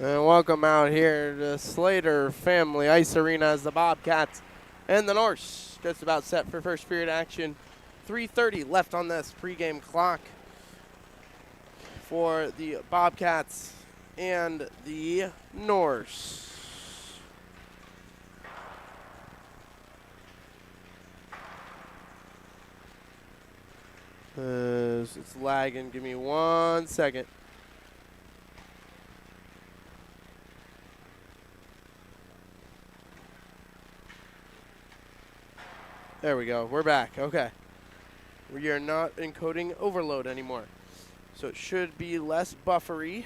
And welcome out here to Slater Family Ice Arena as the Bobcats and the Norse just about set for first period action. 3:30 left on this pregame clock for the Bobcats and the Norse. It's lagging. Give me 1 second. There we go. We're back. Okay. We are not encoding overload anymore. So it should be less buffery.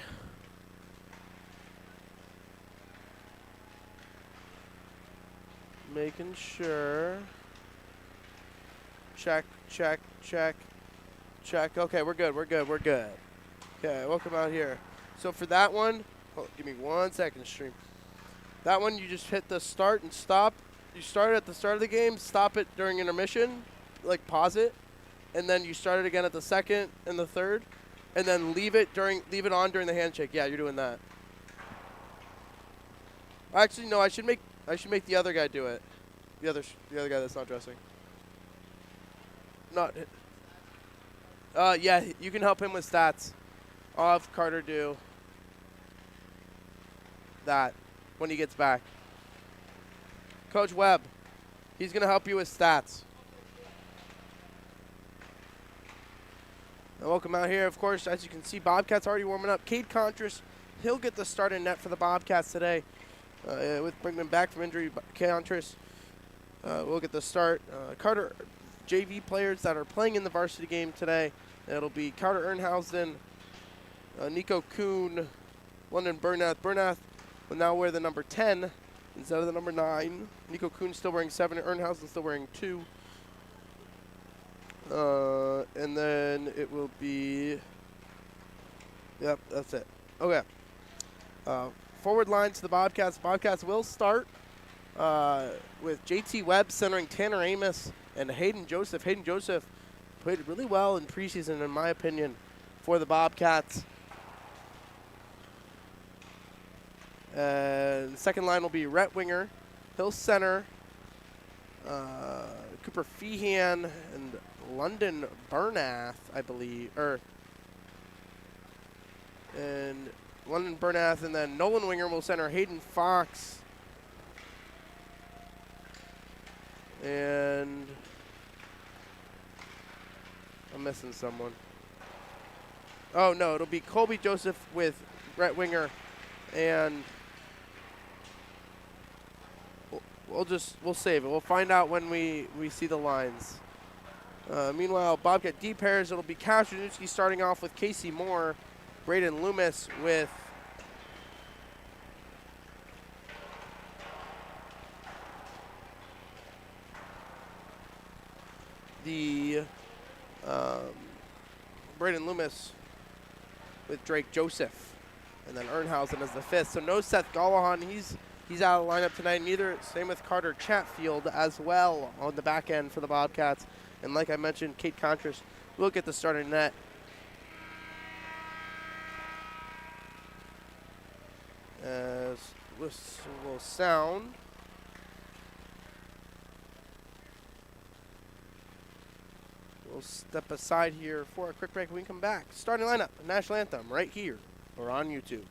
Making sure. Check, check, check, check. Okay, we're good, we're good, we're good. Okay, welcome out here. So for that one, give me 1 second, stream. That one, you just hit the start and stop. You start at the start of the game, stop it during intermission, like pause it, and then you start it again at the second and the third, and then leave it on during the handshake. Yeah, you're doing that. Actually, no, I should make the other guy do it. The other guy that's not dressing. Yeah, you can help him with stats. I'll have Carter do that when he gets back. Coach Webb, he's going to help you with stats. And welcome out here. Of course, as you can see, Bobcats already warming up. Cade Contras, he'll get the start in net for the Bobcats today. With Brinkman back from injury, Contras will get the start. Carter, JV players that are playing in the varsity game today, it'll be Carter Ernhausen, Nico Kuhn, London Bernath. Bernath will now wear the number 10 instead of the number 9. Nico Kuhn still wearing 7, and Ernhausen still wearing 2. And then it will be, yep, that's it. Okay. Forward line to the Bobcats. Bobcats will start with JT Webb centering Tanner Amos and Hayden Joseph. Hayden Joseph played really well in preseason, in my opinion, for the Bobcats. And second line will be Rhett Winger. He'll center Cooper Feehan and London Bernath, I believe. And London Bernath, and then Nolan Winger will center Hayden Fox. And I'm missing someone. Oh, no, it'll be Colby Joseph with Rhett Winger. And we'll save it. We'll find out when we see the lines. Meanwhile, Bobcat D pairs, it'll be Kaszynski starting off with Casey Moore, Braden Loomis with the Braden Loomis with Drake Joseph, and then Ernhausen as the fifth. So no Seth Gallahan. He's out of the lineup tonight. Neither. Same with Carter Chatfield as well on the back end for the Bobcats. And like I mentioned, Cade Contras will get the starting net. As whistle will sound. We'll step aside here for a quick break. When we come back, starting lineup, national anthem, right here or on YouTube.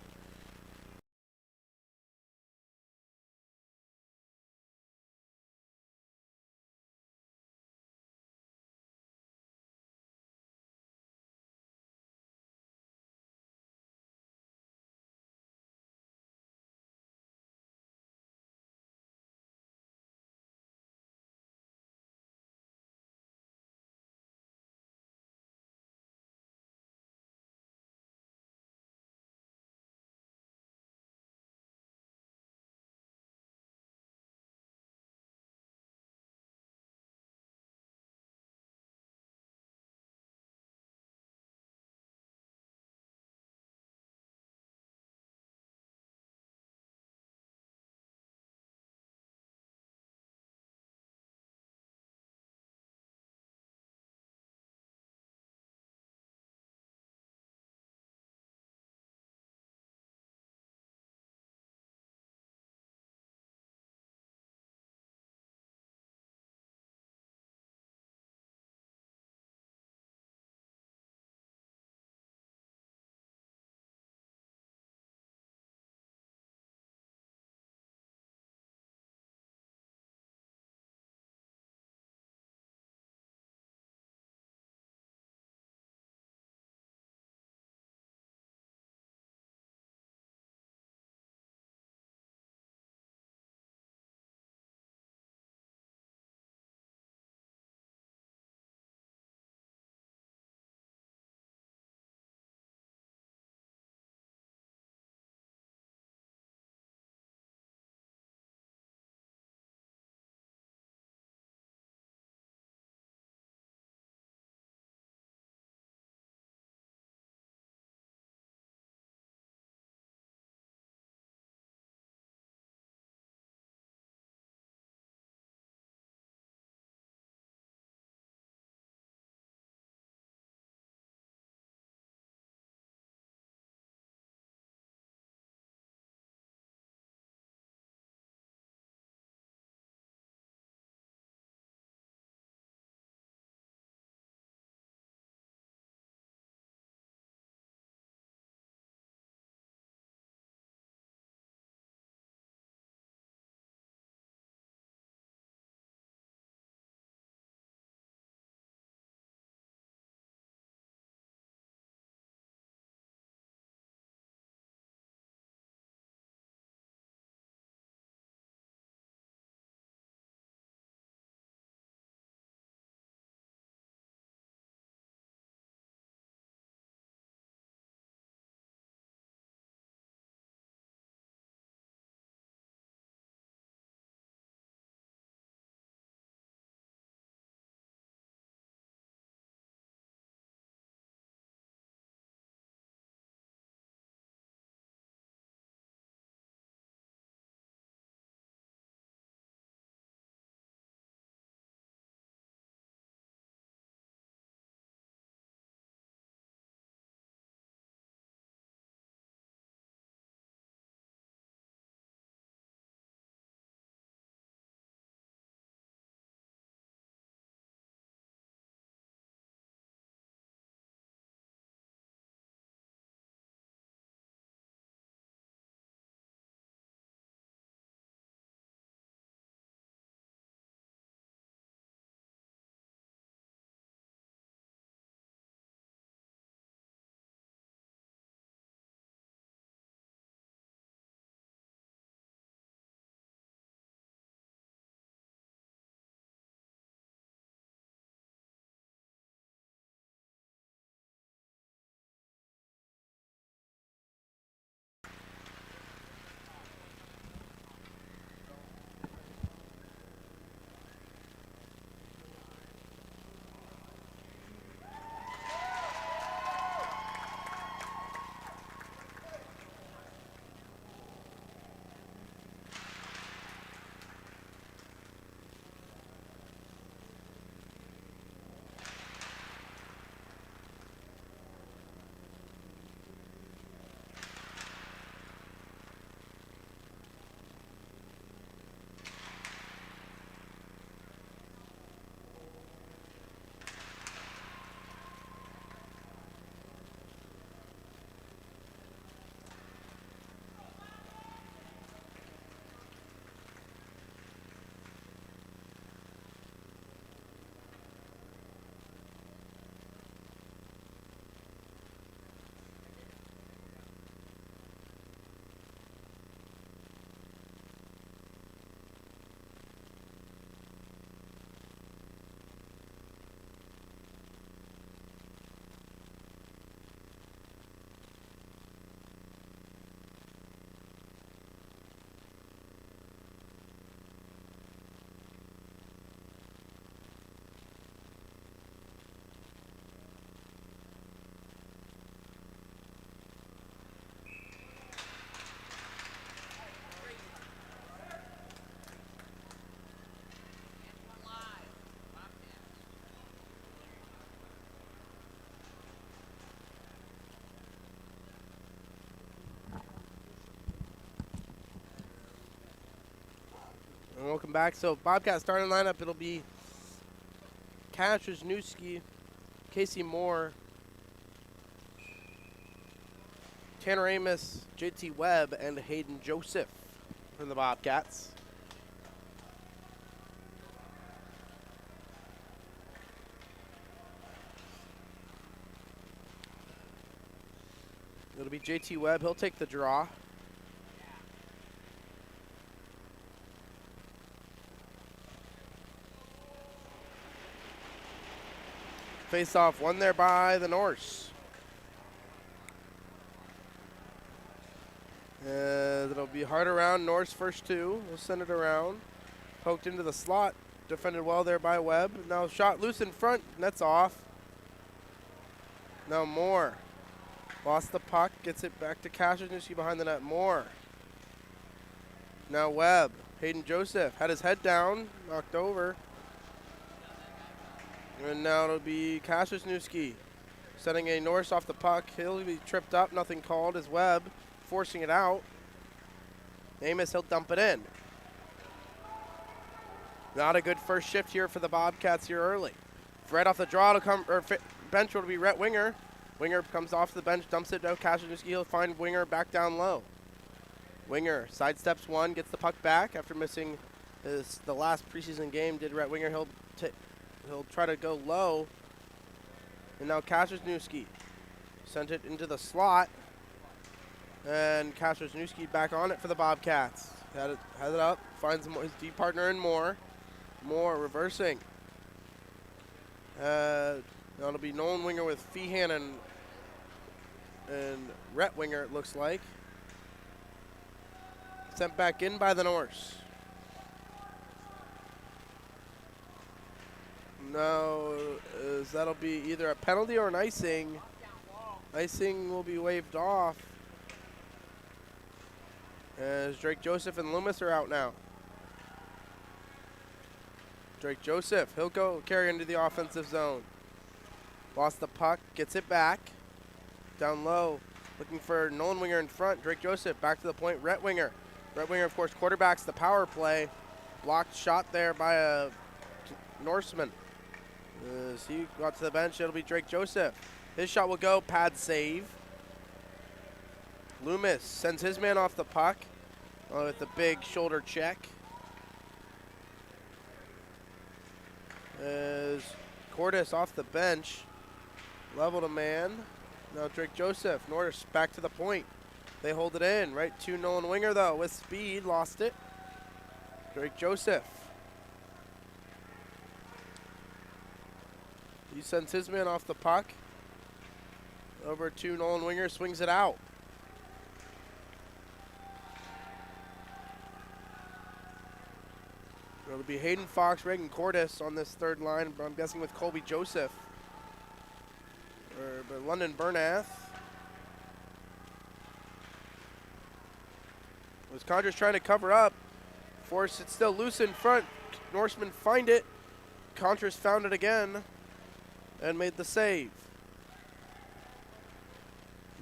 welcome back. So Bobcats starting lineup, it'll be Wisniewski, Casey Moore, Tanner Amos, JT Webb, and Hayden Joseph for the Bobcats. It'll be JT Webb. He'll take the draw. Face off, won there by the Norse. It'll be hard around. Norse first two. We'll send it around. Poked into the slot. Defended well there by Webb. Now shot loose in front. Net's off. Now Moore. Lost the puck. Gets it back to Wisniewski behind the net. Moore. Now Webb. Hayden Joseph had his head down. Knocked over. And now it'll be Wisniewski sending a Norse off the puck. He'll be tripped up. Nothing called as Webb forcing it out. Amos, he'll dump it in. Not a good first shift here for the Bobcats here early. Right off the draw to come, or bench will be Rhett Winger. Winger comes off the bench, dumps it down. Wisniewski, he'll find Winger back down low. Winger sidesteps one, gets the puck back after missing the last preseason game. Did Rhett Winger? He'll try to go low. And now Wisniewski sent it into the slot. And Wisniewski back on it for the Bobcats. Had it up, finds his D partner in Moore. Moore reversing. Now it'll be Nolan Winger with Feehan and Rhett Winger, it looks like. Sent back in by the Norse. Now, that'll be either a penalty or an icing. Icing will be waved off. As Drake Joseph and Loomis are out now. Drake Joseph, he'll go carry into the offensive zone. Lost the puck, gets it back. Down low, looking for Nolan Winger in front. Drake Joseph back to the point, Rhett Winger. Rhett Winger, of course, quarterbacks the power play. Blocked shot there by a Norseman. As he got to the bench, it'll be Drake Joseph. His shot will go, pad save. Loomis sends his man off the puck with the big shoulder check. As Cordes off the bench, leveled a man. Now Drake Joseph, Norse back to the point. They hold it in, right to Nolan Winger though, with speed, lost it. Drake Joseph. He sends his man off the puck. Over to Nolan Winger, swings it out. It'll be Hayden Fox, Reagan Cordes on this third line, I'm guessing with Colby Joseph. But London Bernath. Was Condors trying to cover up. Force it still loose in front. Norsemen find it. Contras found it again and made the save.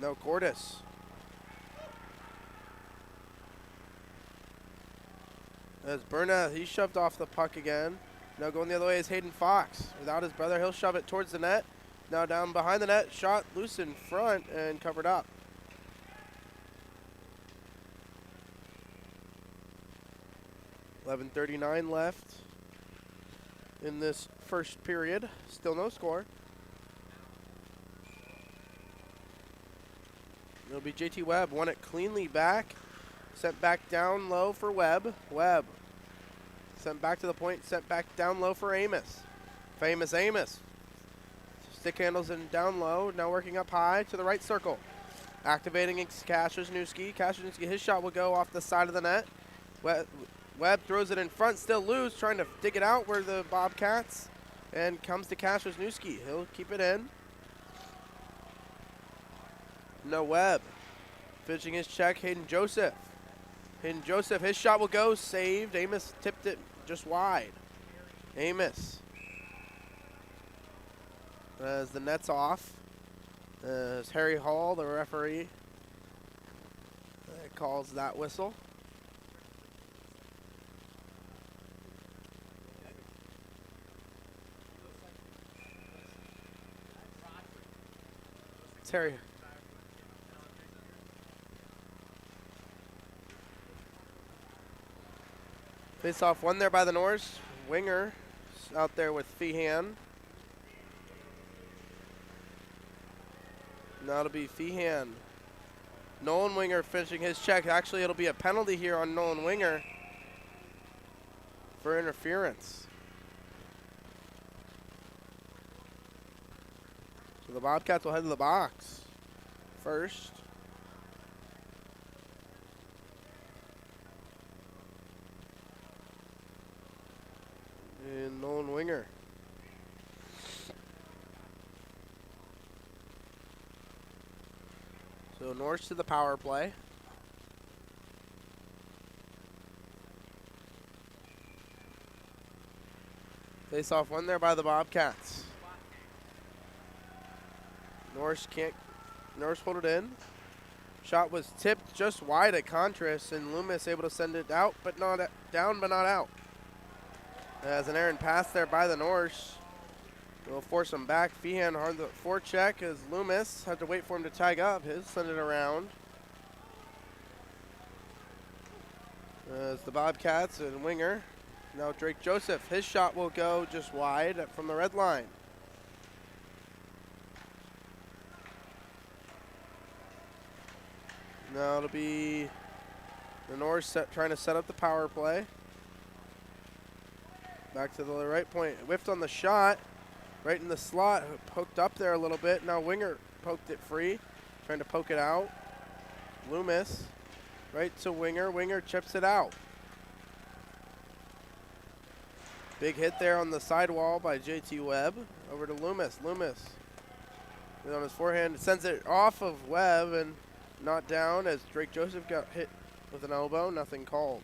Now Cordes. As Bernath, he shoved off the puck again. Now going the other way is Hayden Fox. Without his brother, he'll shove it towards the net. Now down behind the net, shot loose in front and covered up. .11:39 left in this first period. Still no score. It'll be JT Webb. Won it cleanly back. Sent back down low for Webb. Webb. Sent back to the point. Sent back down low for Amos. Famous Amos. Stick handles and down low. Now working up high to the right circle. Activating Wisniewski. Wisniewski, his shot will go off the side of the net. Webb throws it in front, still loose, trying to dig it out where the Bobcats, and comes to Wisniewski. He'll keep it in. No Webb. Finishing his check, Hayden Joseph. Hayden Joseph, his shot will go, saved. Amos tipped it just wide. Amos. As the net's off. As Harry Hall, the referee, calls that whistle. Terry. Face off won there by the Norse. Winger out there with Feehan. Now it'll be Feehan. Nolan Winger finishing his check. Actually, it'll be a penalty here on Nolan Winger for interference. So the Bobcats will head to the box first. And Nolan Winger. So Norse to the power play. Face off won there by the Bobcats. Norse pulled it in. Shot was tipped just wide at Contras, and Loomis able to send it out, but not down, but not out. As an errant pass there by the Norse. Will force him back. Feehan hard the forecheck as Loomis had to wait for him to tag up. His send it around. As the Bobcats and Winger. Now Drake Joseph. His shot will go just wide from the red line. Now it'll be the Norse trying to set up the power play. Back to the right point. Whiffed on the shot. Right in the slot. Poked up there a little bit. Now Winger poked it free. Trying to poke it out. Loomis. Right to Winger. Winger chips it out. Big hit there on the sidewall by JT Webb. Over to Loomis. Loomis on his forehand. Sends it off of Webb and not down as Drake Joseph got hit with an elbow. Nothing called.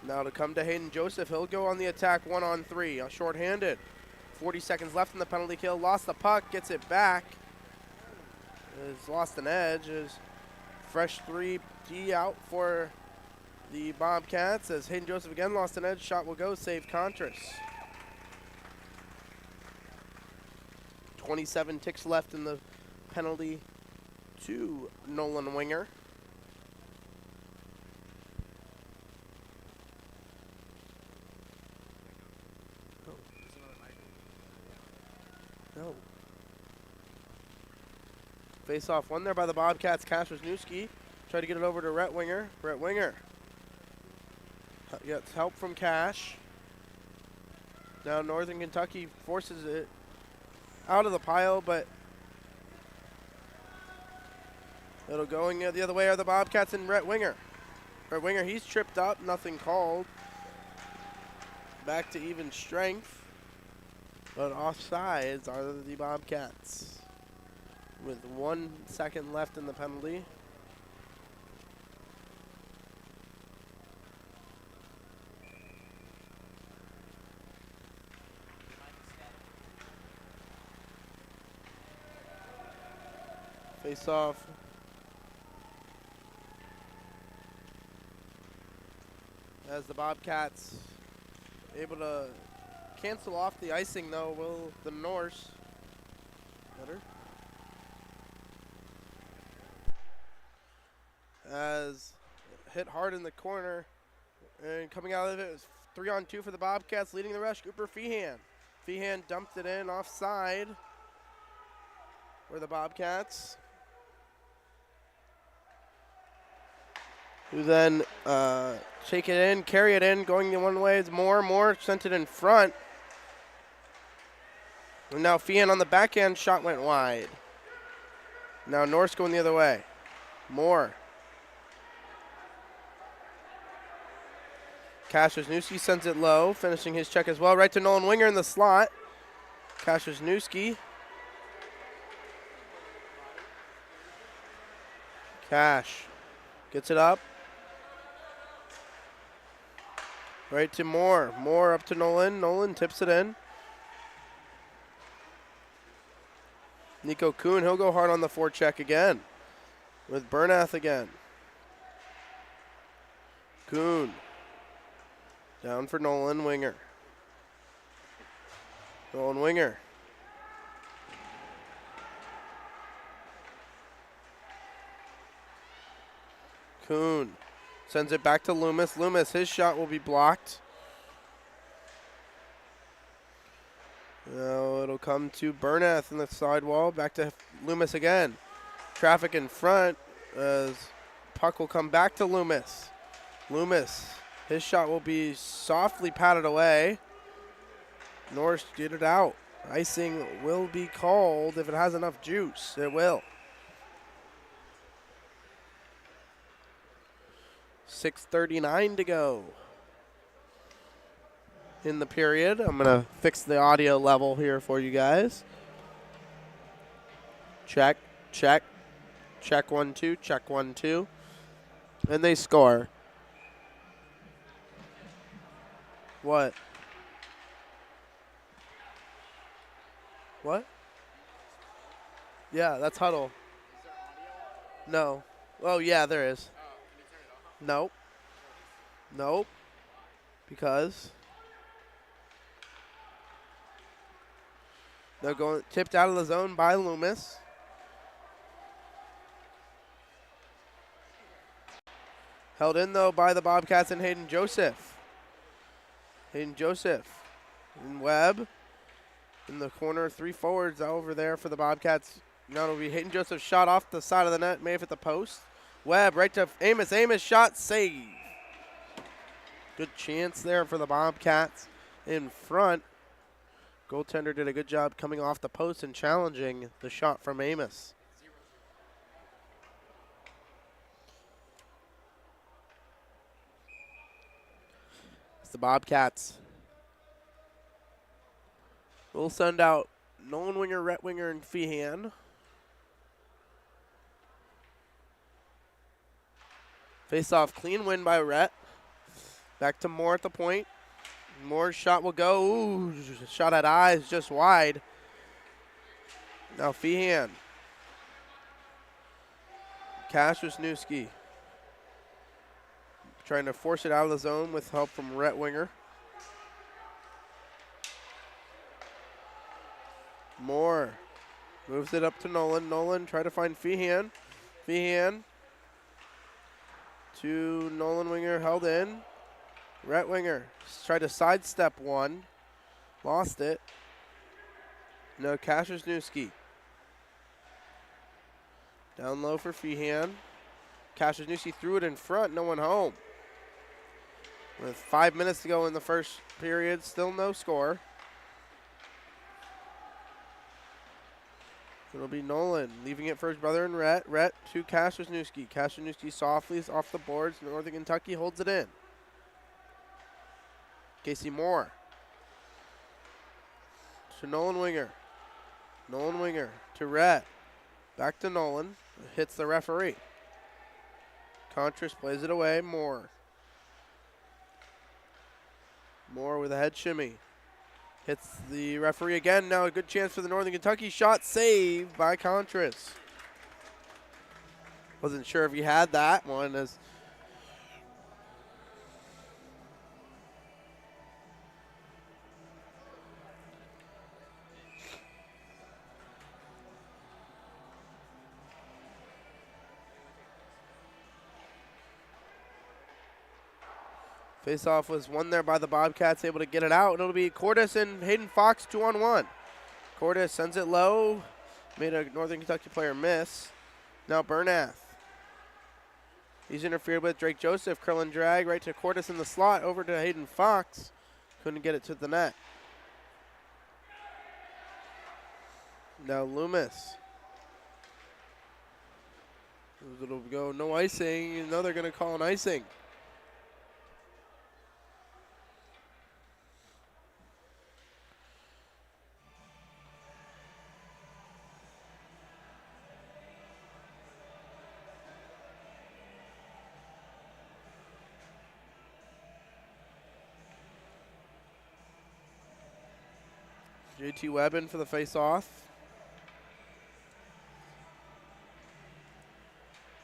Now to come to Hayden Joseph. He'll go on the attack 1-on-3. Short-handed. 40 seconds left in the penalty kill. Lost the puck. Gets it back. Has lost an edge. Is fresh 3D out for the Bobcats as Hayden Joseph again lost an edge. Shot will go. Save Contras. 27 ticks left in the penalty to Nolan Winger. No. Face off won there by the Bobcats. Wisniewski tried to get it over to Rhett Winger. Rhett Winger gets help from Cash. Now Northern Kentucky forces it out of the pile, but it'll going the other way are the Bobcats and Rhett Winger. Rhett Winger, he's tripped up, nothing called. Back to even strength, but offsides are the Bobcats with 1 second left in the penalty. Face off. As the Bobcats able to cancel off the icing, though, will the Norse. Better. As hit hard in the corner, and coming out of it was 3-on-2 for the Bobcats, leading the rush. Cooper Feehan. Feehan dumped it in offside for the Bobcats, who then shake it in, carry it in, going the one way. It's Moore sent it in front. And now Feehan on the backhand, shot went wide. Now Norse going the other way. Moore. Wisniewski sends it low, finishing his check as well. Right to Nolan Winger in the slot. Wisniewski. Cash gets it up. Right to Moore. Moore up to Nolan. Nolan tips it in. Nico Kuhn, he'll go hard on the forecheck again. With Bernath again. Kuhn. Down for Nolan Winger. Nolan Winger. Kuhn sends it back to Loomis. Loomis, his shot will be blocked. Now it'll come to Bernath in the sidewall. Back to Loomis again. Traffic in front as puck will come back to Loomis. Loomis, his shot will be softly patted away. Norse get it out. Icing will be called if it has enough juice. It will. 6:39 to go in the period. I'm going to fix the audio level here for you guys. Check, check, check 1, 2, check 1, 2. And they score. What? What? Yeah, that's huddle. No. Oh, yeah, there is. Nope. Nope. Because they're going tipped out of the zone by Loomis. Held in, though, by the Bobcats and Hayden Joseph. Hayden Joseph and Webb in the corner. 3 forwards over there for the Bobcats. Now it'll be Hayden Joseph shot off the side of the net, may have hit the post. Webb right to Amos. Amos shot, save. Good chance there for the Bobcats in front. Goaltender did a good job coming off the post and challenging the shot from Amos. The Bobcats will send out Nolan Winger, Rhett Winger, and Feehan. Face-off, clean win by Rhett. Back to Moore at the point. Moore's shot will go. Ooh, shot at eyes, just wide. Now Feehan. Wisniewski trying to force it out of the zone with help from Rhett Winger. Moore moves it up to Nolan. Nolan try to find Feehan. Feehan to Nolan Winger, held in. Rhett Winger tried to sidestep one. Lost it. No, Wisniewski. Down low for Feehan. Wisniewski threw it in front, no one home. With 5 minutes to go in the first period, still no score. It'll be Nolan leaving it for his brother and Rhett. Rhett to Wisniewski. Wisniewski softly off the boards. Northern Kentucky holds it in. Casey Moore to Nolan Winger. Nolan Winger to Rhett. Back to Nolan. Hits the referee. Contras plays it away. Moore. Moore with a head shimmy. Hits the referee again. Now a good chance for the Northern Kentucky shot. Saved by Contras. Wasn't sure if he had that one as face-off was won there by the Bobcats, able to get it out. And it'll be Cordes and Hayden Fox 2-on-1. Cordes sends it low. Made a Northern Kentucky player miss. Now Bernath. He's interfered with. Drake Joseph, curl and drag right to Cordes in the slot. Over to Hayden Fox. Couldn't get it to the net. Now Loomis. It'll go no icing. You know they're going to call an icing. JT Webb in for the face-off.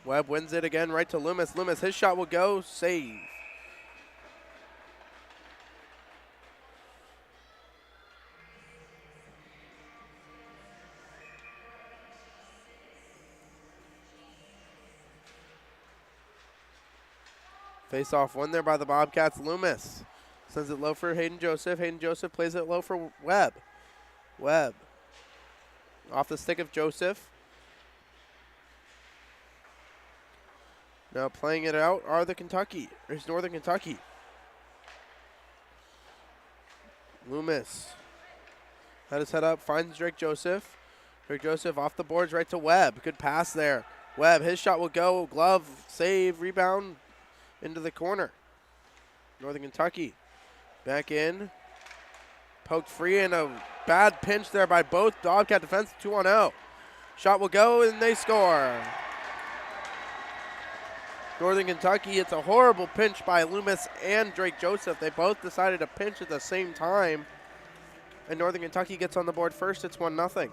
Webb wins it again right to Loomis. Loomis, his shot will go. Save. Face-off won there by the Bobcats. Loomis sends it low for Hayden Joseph. Hayden Joseph plays it low for Webb. Webb off the stick of Joseph. Now playing it out are the Northern Kentucky. Loomis had his head up, finds Drake Joseph. Drake Joseph off the boards right to Webb. Good pass there. Webb, his shot will go. Glove, save, rebound into the corner. Northern Kentucky back in. Poked free and a bad pinch there by both Bobcat defense. 2-on-0. Shot will go and they score. Northern Kentucky, it's a horrible pinch by Loomis and Drake Joseph. They both decided to pinch at the same time. And Northern Kentucky gets on the board first. It's 1-0.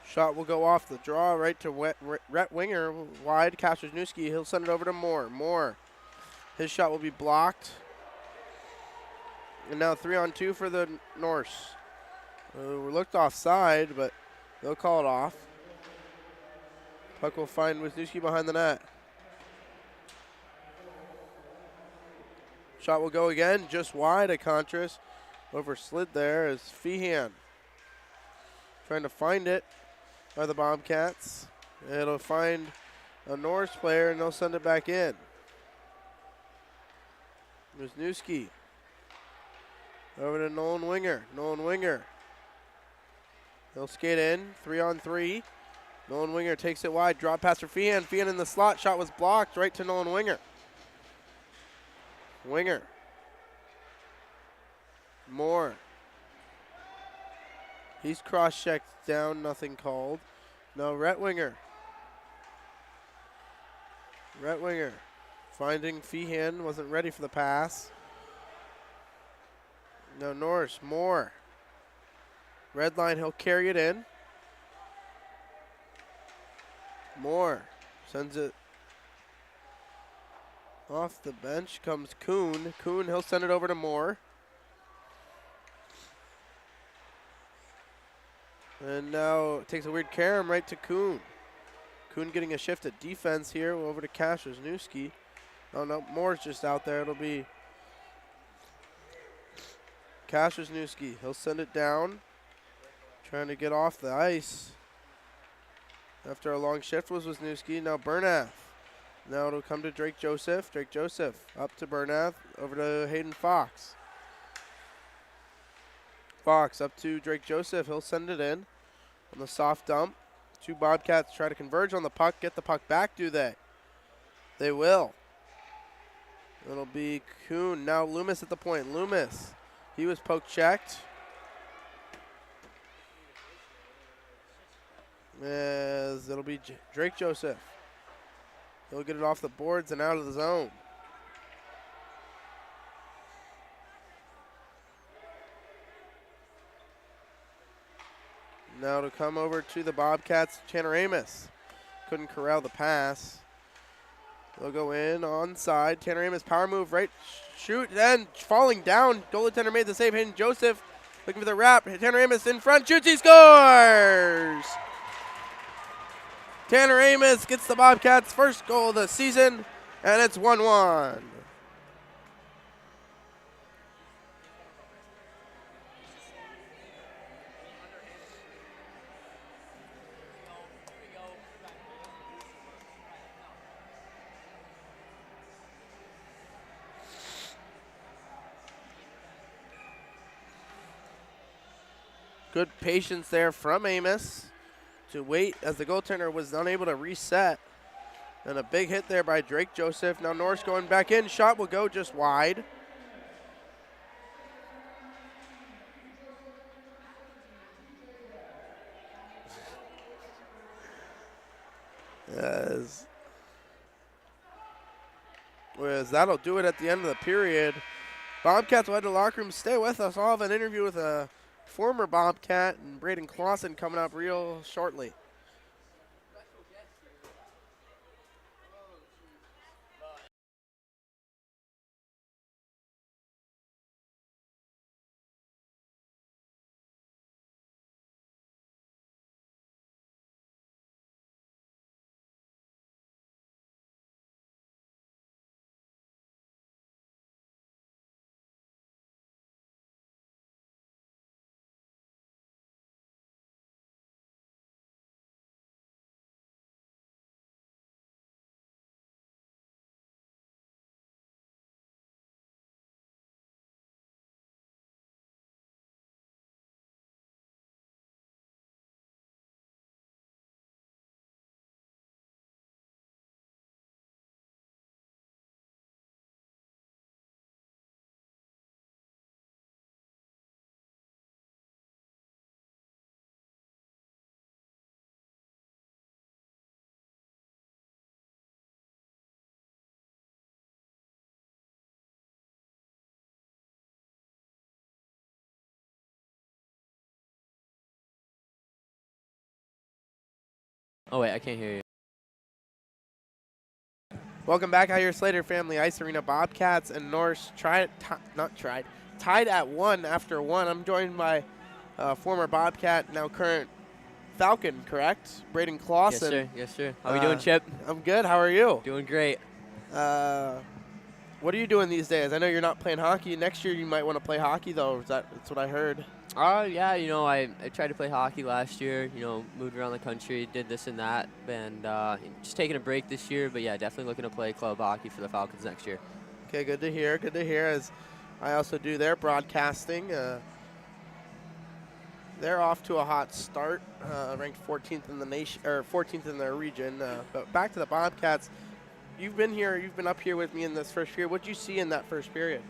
Shot will go off the draw right to Rhett Winger. Wide, Kasperzewski. He'll send it over to Moore. Moore. His shot will be blocked. And now 3-on-2 for the Norse. We looked offside, but they'll call it off. Puck will find Wisniewski behind the net. Shot will go again, just wide at Contras. Overslid there is Feehan. Trying to find it by the Bobcats. It'll find a Norse player and they'll send it back in. Wisniewski. Over to Nolan Winger. Nolan Winger. He'll skate in. 3-on-3. Nolan Winger takes it wide. Drop pass for Feehan. Feehan in the slot. Shot was blocked right to Nolan Winger. Winger. Moore. He's cross-checked down. Nothing called. No, Rhett Winger. Rhett Winger. Finding Feehan. Wasn't ready for the pass. No, Norse. Moore. Red line. He'll carry it in. Moore sends it off the bench. Comes Kuhn. Kuhn, he'll send it over to Moore. And now it takes a weird carom right to Kuhn. Kuhn getting a shift at defense here. Over to Kasperzewski. Oh no, Moore's just out there. It'll be Kasperzewski. He'll send it down. Trying to get off the ice. After a long shift was Wisniewski. Now Bernath. Now it'll come to Drake Joseph. Drake Joseph up to Bernath. Over to Hayden Fox. Fox up to Drake Joseph. He'll send it in on the soft dump. Two Bobcats try to converge on the puck. Get the puck back, do they? They will. It'll be Kuhn. Now Loomis at the point. Loomis. He was poke checked. As it'll be Drake Joseph. He'll get it off the boards and out of the zone. Now to come over to the Bobcats, Tanner Amos. Couldn't corral the pass. They'll go in onside. Tanner Amos power move right, shoot, then falling down. Goaltender made the save. Hayden Joseph looking for the wrap. Tanner Amos in front, shoots, he scores! Tanner Amos gets the Bobcats' first goal of the season, and it's 1-1. Good patience there from Amos to wait as the goaltender was unable to reset. And a big hit there by Drake Joseph. Now Norse going back in. Shot will go just wide. Whereas that'll do it at the end of the period. Bobcats will head to the locker room. Stay with us. I'll have an interview with a former Bobcat and Braden Clausen coming up real shortly. Oh, wait, I can't hear you. Welcome back out here, Slater Family Ice Arena. Bobcats and Norse tied at 1 after 1. I'm joined by former Bobcat, now current Falcon, correct? Braden Clausen. Yes, sir. Yes, sir. How are you doing, Chip? I'm good. How are you? Doing great. What are you doing these days? I know you're not playing hockey. Next year you might want to play hockey, though. That's what I heard. Yeah, I tried to play hockey last year, moved around the country, did this and that, and just taking a break this year. But, yeah, definitely looking to play club hockey for the Falcons next year. Okay, good to hear. Good to hear. As I also do their broadcasting. They're off to a hot start, ranked 14th in the nation, or 14th in their region. But back to the Bobcats. You've been up here with me in this first period. What did you see in that first period?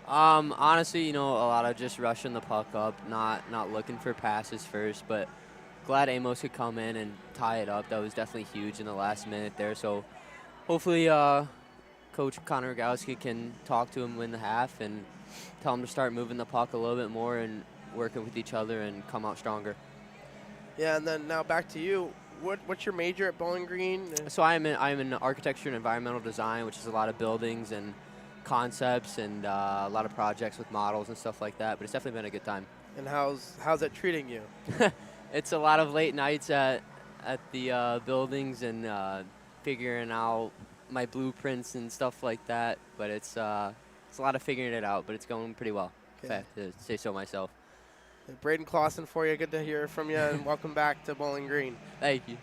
Honestly, a lot of just rushing the puck up, not looking for passes first, but glad Amos could come in and tie it up. That was definitely huge in the last minute there. So hopefully Coach Connor Rogowski can talk to him in the half and tell him to start moving the puck a little bit more and working with each other and come out stronger. Yeah, and then now back to you. What's your major at Bowling Green? So I'm in architecture and environmental design, which is a lot of buildings and concepts and a lot of projects with models and stuff like that. But it's definitely been a good time. And how's it treating you? It's a lot of late nights at the buildings and figuring out my blueprints and stuff like that. But it's a lot of figuring it out. But it's going pretty well. Okay. If I have to say so myself. Braden Clausen for you. Good to hear from you, and welcome back to Bowling Green. Thank you.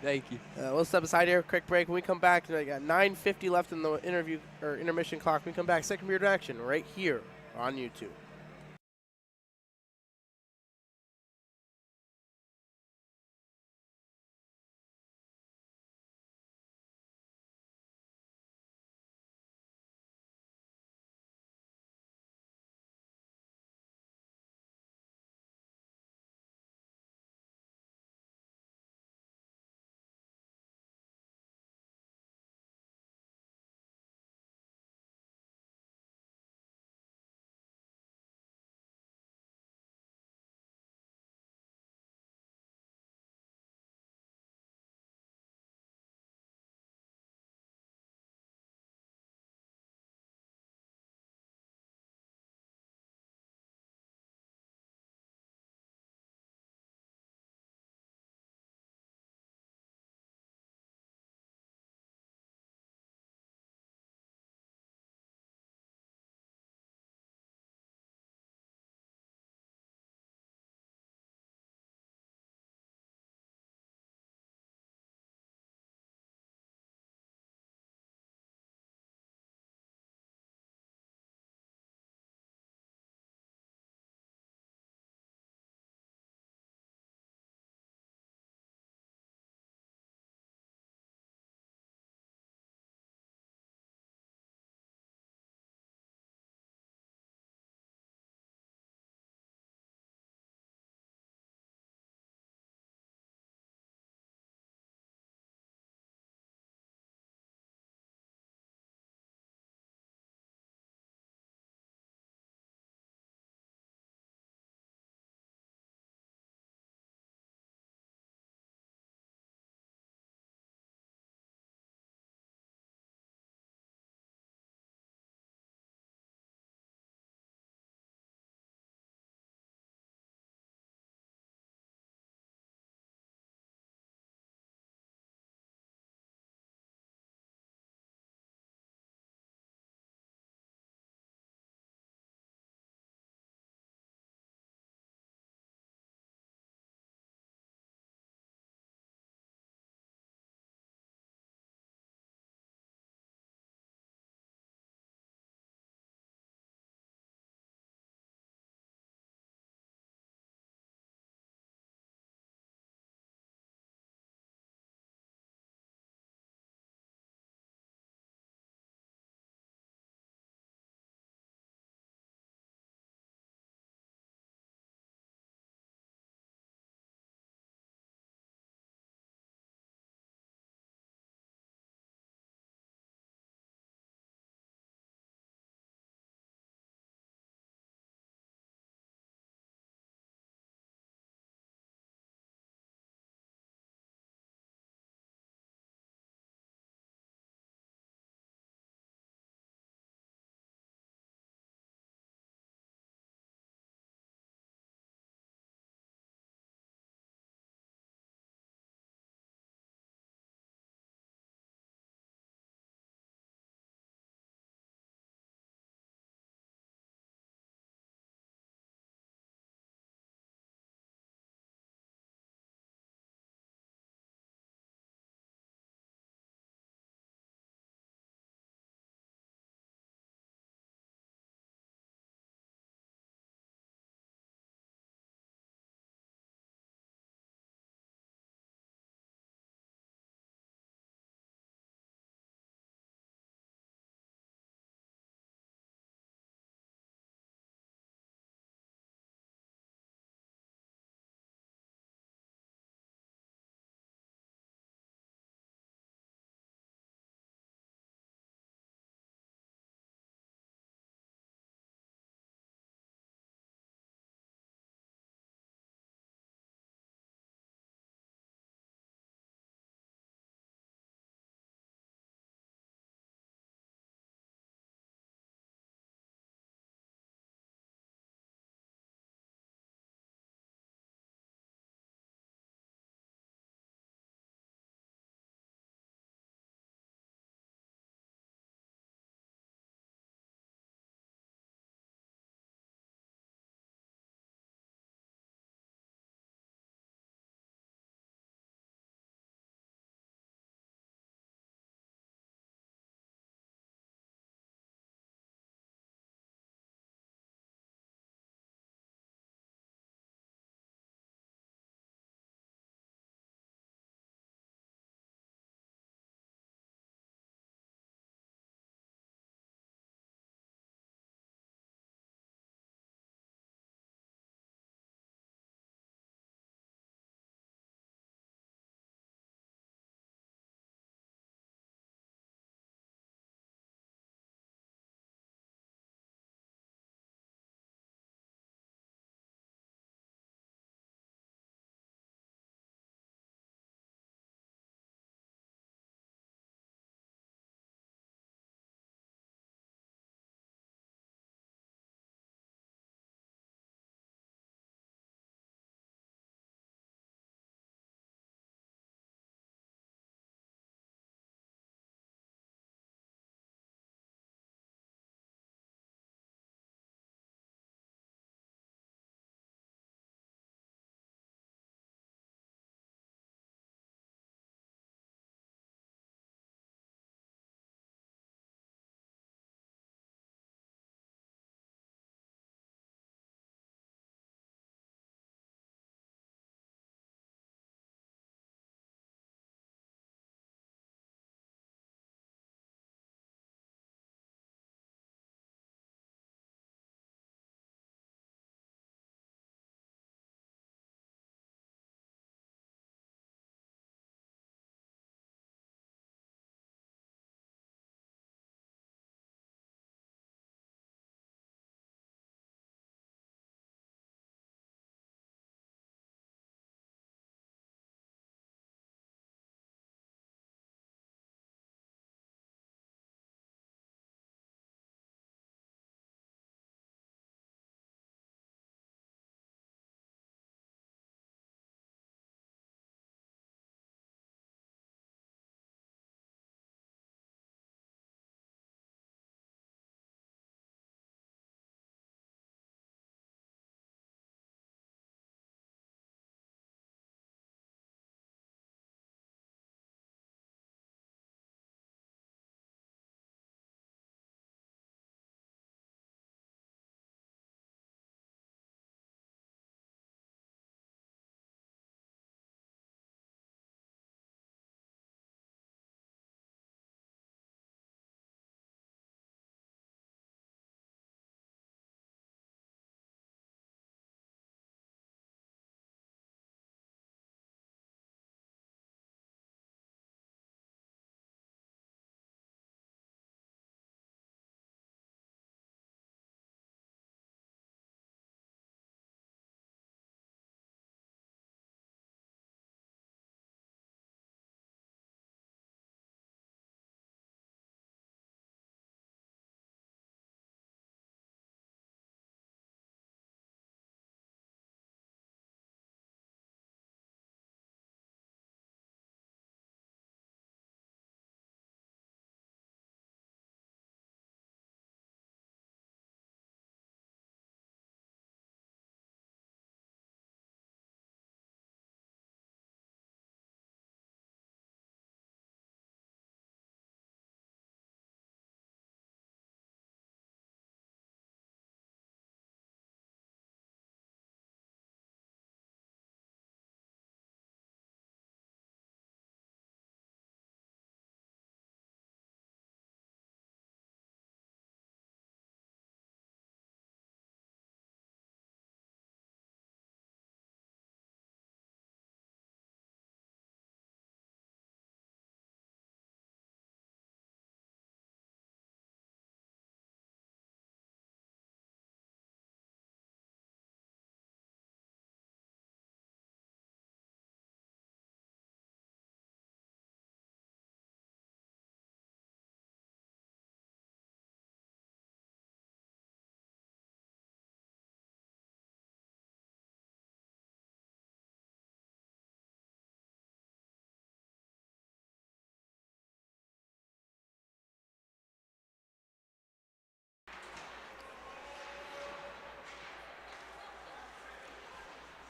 We'll step aside here, quick break. When we come back, we got 9:50 left in the intermission clock. When we come back, second period action right here on YouTube.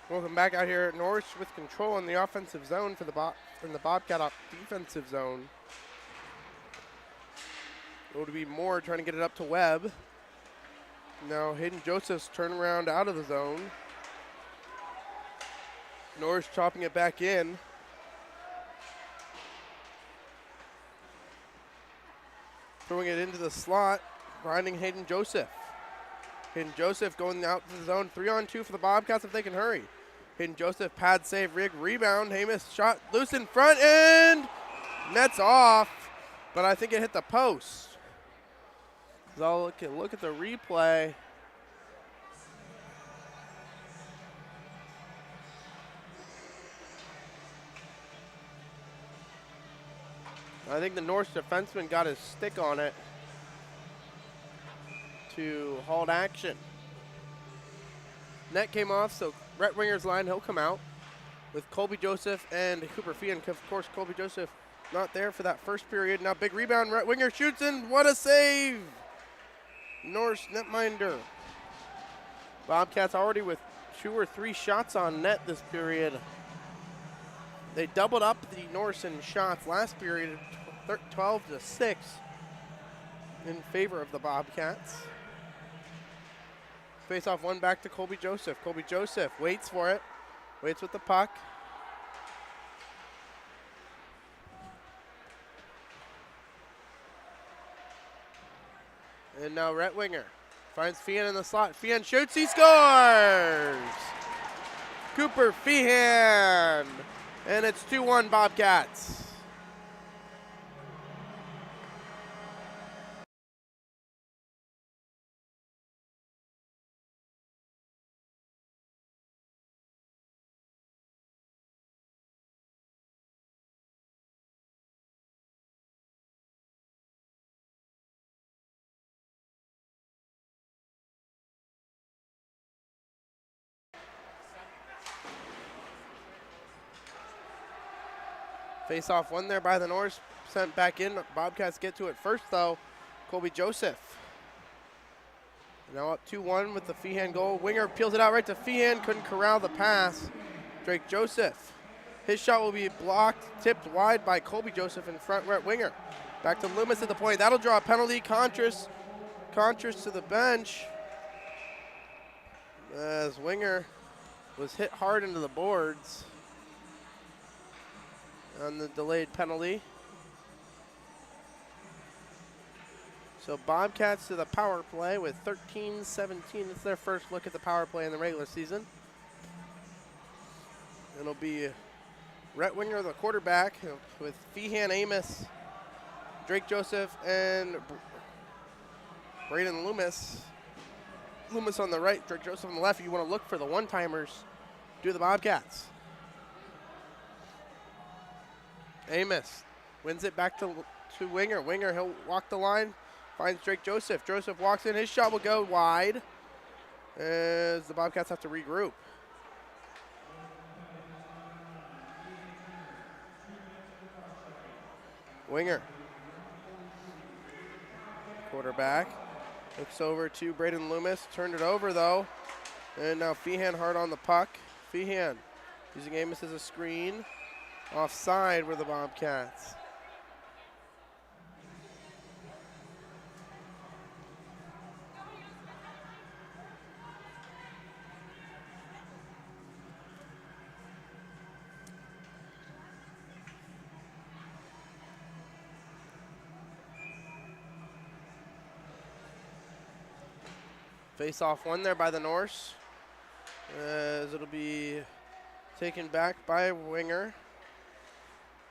Welcome back out here at Norse with control in the offensive zone for the Bobcat defensive zone. It would be Moore trying to get it up to Webb. Now Hayden Joseph's turnaround out of the zone. Norse chopping it back in. Throwing it into the slot, finding Hayden Joseph. Hayden Joseph going out to the zone. 3-on-2 for the Bobcats if they can hurry. Hayden Joseph, pad save, rig, rebound. Amos shot loose in front and nets off, but I think it hit the post. As I'll look at the replay. I think the Norse defenseman got his stick on it to halt action. Net came off, so Rhett Winger's line, he'll come out with Colby Joseph and Cooper Feehan. Of course, Colby Joseph not there for that first period. Now big rebound, Rhett Winger shoots and what a save! Norse netminder. Bobcats already with 2 or 3 shots on net this period. They doubled up the Norse in shots last period, 12-6 in favor of the Bobcats. Face off one back to Colby Joseph. Colby Joseph waits for it, waits with the puck. And now Rhett Winger finds Feehan in the slot. Feehan shoots, he scores! Cooper Feehan! And it's 2-1 Bobcats. Face off one there by the Norse, sent back in. Bobcats get to it first though. Colby Joseph. Now up 2-1 with the Feehan goal. Winger peels it out right to Feehan, couldn't corral the pass. Drake Joseph. His shot will be blocked, tipped wide by Colby Joseph in front, Rhett Winger. Back to Loomis at the point. That'll draw a penalty. Contras to the bench. As Winger was hit hard into the boards on the delayed penalty. So Bobcats to the power play with 13-17. It's their first look at the power play in the regular season. It'll be Rhett Winger, the quarterback, with Feehan, Amos, Drake Joseph, and Braden Loomis. Loomis on the right, Drake Joseph on the left. You want to look for the one-timers. Do the Bobcats. Amos wins it back to Winger. Winger, he'll walk the line, finds Drake Joseph. Joseph walks in. His shot will go wide as the Bobcats have to regroup. Winger. Quarterback. Looks over to Braden Loomis. Turned it over, though. And now Feehan hard on the puck. Feehan using Amos as a screen. Offside were the Bobcats. Face off one there by the Norse, as it'll be taken back by Winger.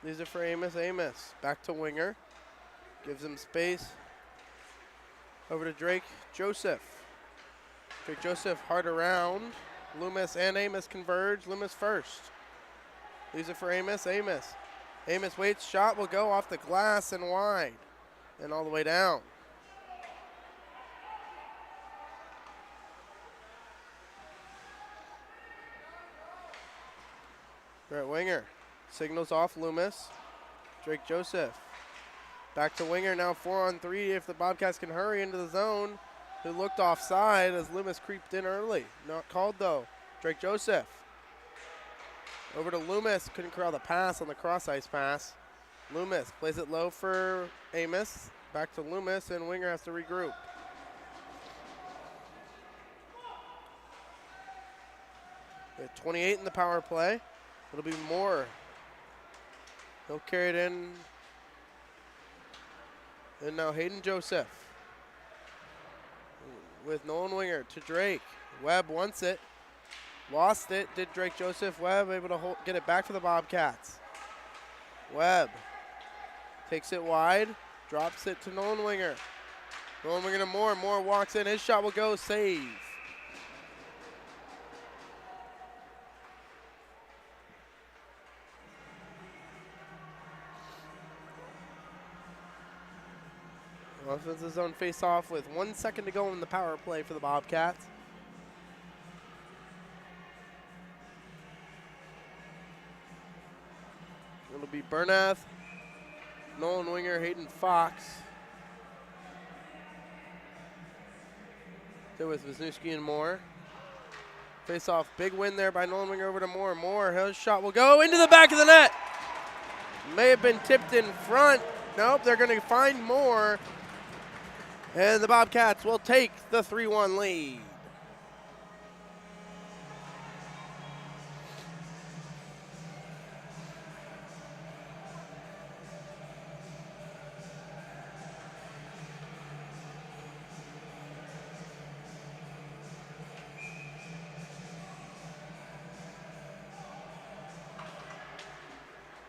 These are for Amos. Amos back to Winger. Gives him space. Over to Drake Joseph. Drake Joseph hard around. Loomis and Amos converge. Loomis first. These are for Amos. Amos. Amos waits. Shot will go off the glass and wide. And all the way down. Rhett Winger. Signals off Loomis. Drake Joseph. Back to Winger, now 4-on-3 if the Bobcats can hurry into the zone. Who looked offside as Loomis creeped in early. Not called though. Drake Joseph Over to Loomis. Couldn't corral the pass on the cross-ice pass. Loomis plays it low for Amos. Back to Loomis, and Winger has to regroup. We have 28 in the power play. It'll be Moore. He'll carry it in. And now Hayden Joseph with Nolan Winger to Drake. Webb wants it. Lost it. Did Drake Joseph. Webb able to get it back to the Bobcats. Webb takes it wide. Drops it to Nolan Winger. Nolan Winger to Moore. Moore walks in. His shot will go. Save. Offensive zone face-off with 1 second to go in the power play for the Bobcats. It'll be Bernath, Nolan Winger, Hayden Fox. There was Wisniewski and Moore. Face-off, big win there by Nolan Winger over to Moore. Moore, his shot will go into the back of the net. May have been tipped in front. Nope, they're going to find Moore. And the Bobcats will take the 3-1 lead.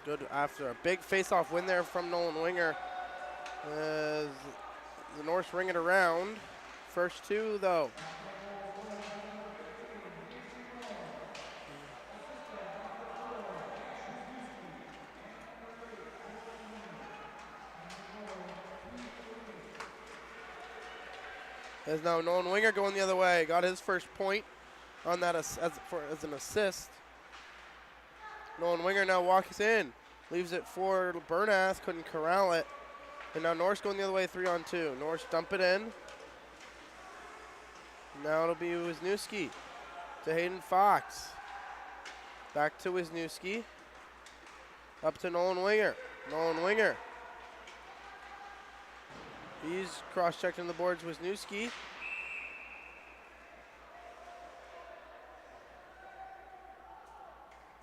Good after a big face-off win there from Nolan Winger. As the Norse ring it around. First two, though. As now Nolan Winger going the other way. Got his first point on that as an assist. Nolan Winger now walks in. Leaves it for Bernath. Couldn't corral it. And now Norse going the other way, 3-on-2. Norse dump it in. Now it'll be Wisniewski to Hayden Fox. Back to Wisniewski. Up to Nolan Winger. Nolan Winger. He's cross-checked on the boards, Wisniewski.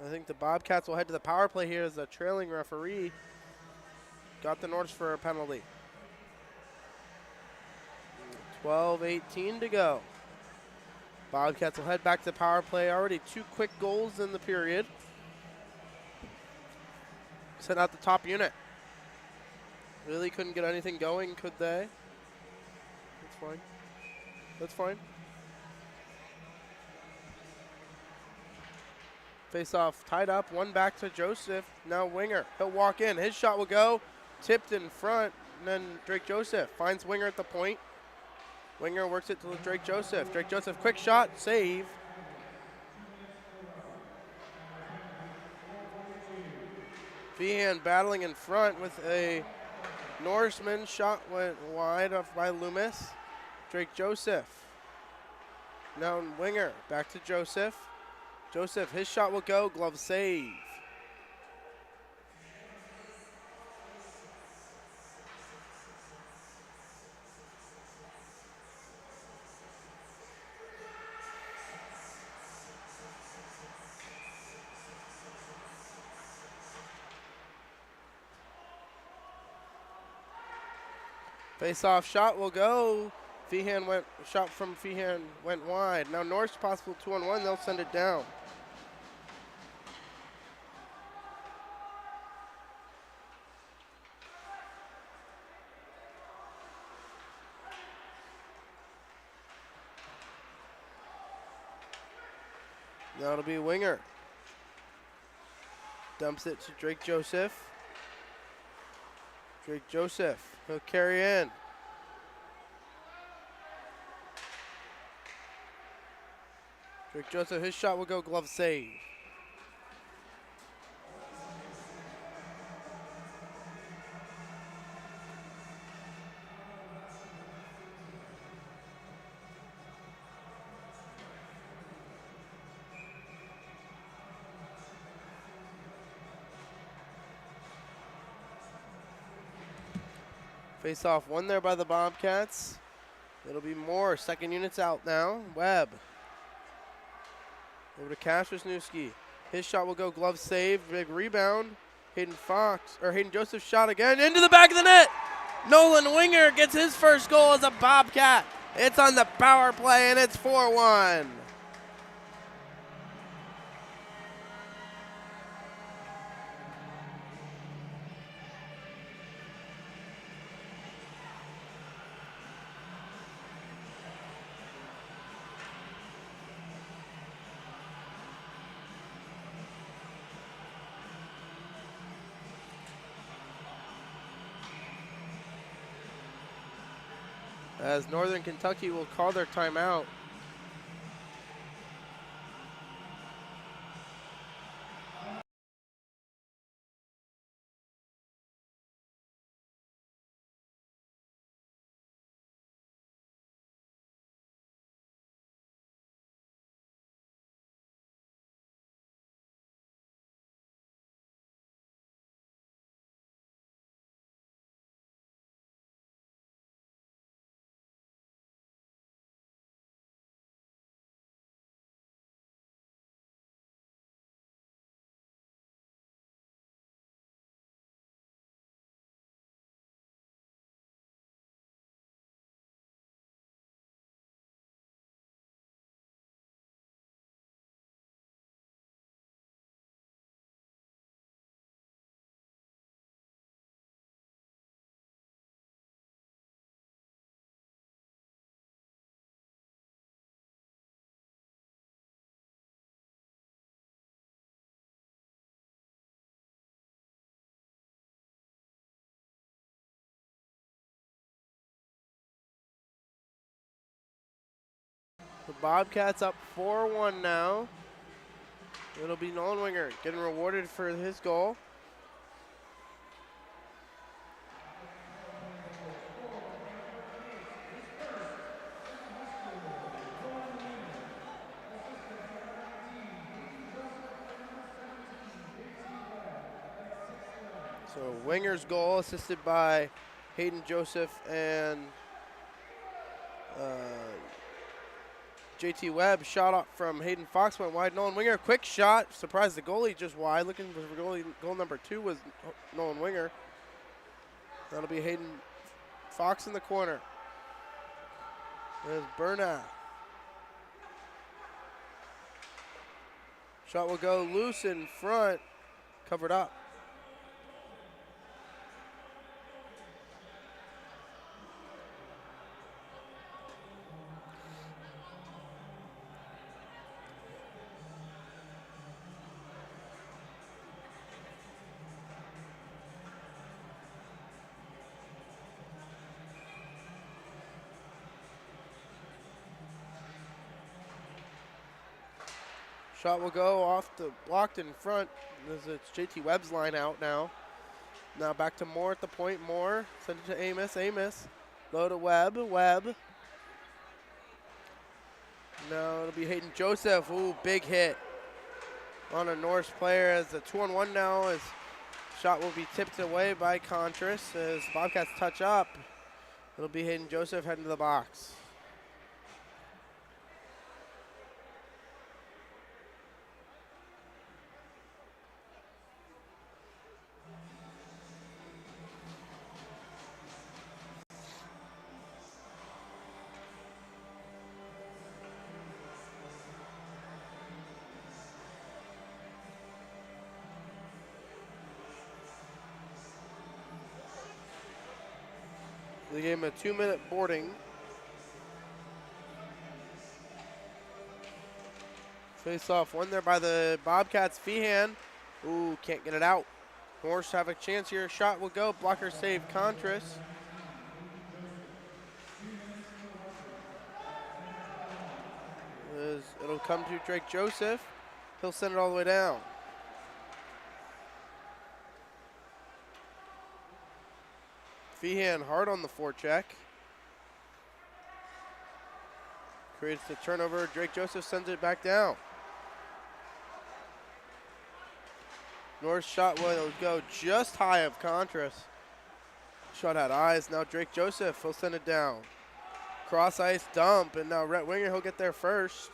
I think the Bobcats will head to the power play here as the trailing referee got the Norse for a penalty. 12:18 to go. Bobcats will head back to the power play. Already 2 quick goals in the period. Sent out the top unit. Really couldn't get anything going, could they? That's fine. That's fine. Face-off tied up. One back to Joseph. Now Winger. He'll walk in. His shot will go. Tipped in front. And then Drake Joseph finds Winger at the point. Winger works it to Drake Joseph. Drake Joseph, quick shot. Save. Feehan battling in front with a Norseman. Shot went wide off by Loomis. Drake Joseph. Now Winger. Back to Joseph. Joseph, his shot will go. Glove save. Face-off shot will go. Shot from Feehan went wide. Now Norse possible 2-on-1. They'll send it down. Now it'll be Winger. Dumps it to Drake Joseph. Drake Joseph, he'll carry in. Drake Joseph, his shot will go. Glove save. Face off won there by the Bobcats. It'll be more. Second unit's out now. Webb. Over to Kaspersnewski. His shot will go. Glove save. Big rebound. Hayden Joseph shot again into the back of the net. Nolan Winger gets his first goal as a Bobcat. It's on the power play, and it's 4-1. As Northern Kentucky will call their timeout. The Bobcats up 4-1 now. It'll be Nolan Winger getting rewarded for his goal. So Winger's goal assisted by Hayden Joseph and JT Webb. Shot up from Hayden Fox, went wide. Nolan Winger, quick shot. Surprised the goalie just wide. Looking for goal number 2 was Nolan Winger. That'll be Hayden Fox in the corner. There's Berna. Shot will go loose in front, covered up. Shot will go off the blocked in front. It's JT Webb's line out now. Now back to Moore at the point. Moore send it to Amos. Amos low to Webb. Webb. No, it'll be Hayden Joseph. Ooh, big hit on a Norse player as a 2-on-1 now. As shot will be tipped away by Contras as Bobcats touch up. It'll be Hayden Joseph heading to the box. They gave him a 2-minute boarding. Face off won there by the Bobcats. Feehan. Ooh, can't get it out. Norse have a chance here. Shot will go. Blocker save Contras. It'll come to Drake Joseph. He'll send it all the way down. Feehan hard on the forecheck. Creates the turnover. Drake Joseph sends it back down. North shot will go just high of Contras. Shot had eyes. Now Drake Joseph will send it down. Cross ice dump, and now Rhett Winger, he'll get there first.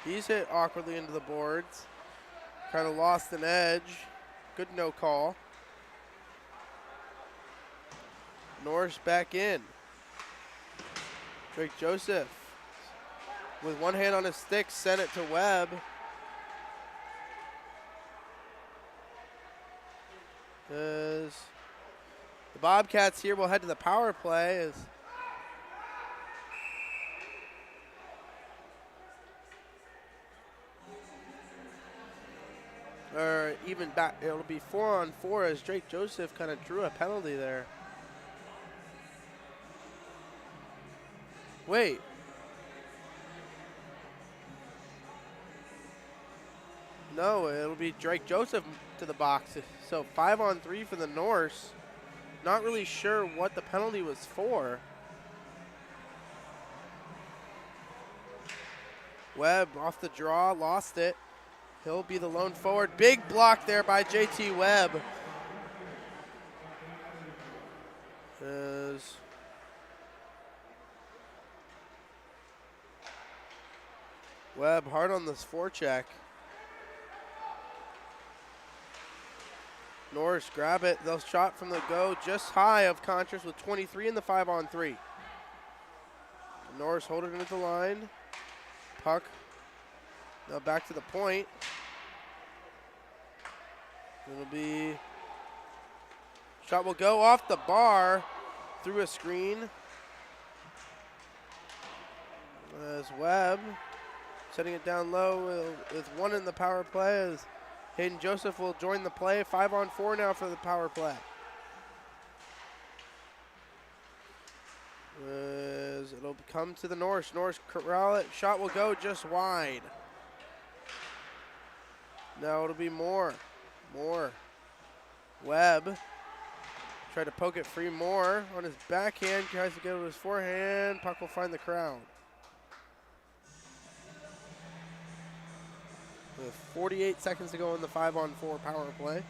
He's hit awkwardly into the boards. Kind of lost an edge. Good no call. Norse back in. Drake Joseph with one hand on his stick, sent it to Webb. As the Bobcats here will head to the power play. Or even back, it'll be 4-on-4 as Drake Joseph kind of drew a penalty there. Wait. No, it'll be Drake Joseph to the box. So 5-on-3 for the Norse. Not really sure what the penalty was for. Webb off the draw, lost it. He'll be the lone forward. Big block there by JT Webb. As Webb hard on this forecheck. Norse grab it. They'll shot from the go just high of Contras with 23 in the 5-on-3. Norse hold it into the line. Puck. Now back to the point. It'll be, shot will go off the bar through a screen. As Webb setting it down low with one in the power play as Hayden Joseph will join the play. 5-on-4 now for the power play. As it'll come to the Norse. Norse corral it. Shot will go just wide. Now it'll be Moore. Webb. Try to poke it free. Moore on his backhand. Tries to get it with his forehand. Puck will find the crowd. With 48 seconds to go in the 5-on-4 power play.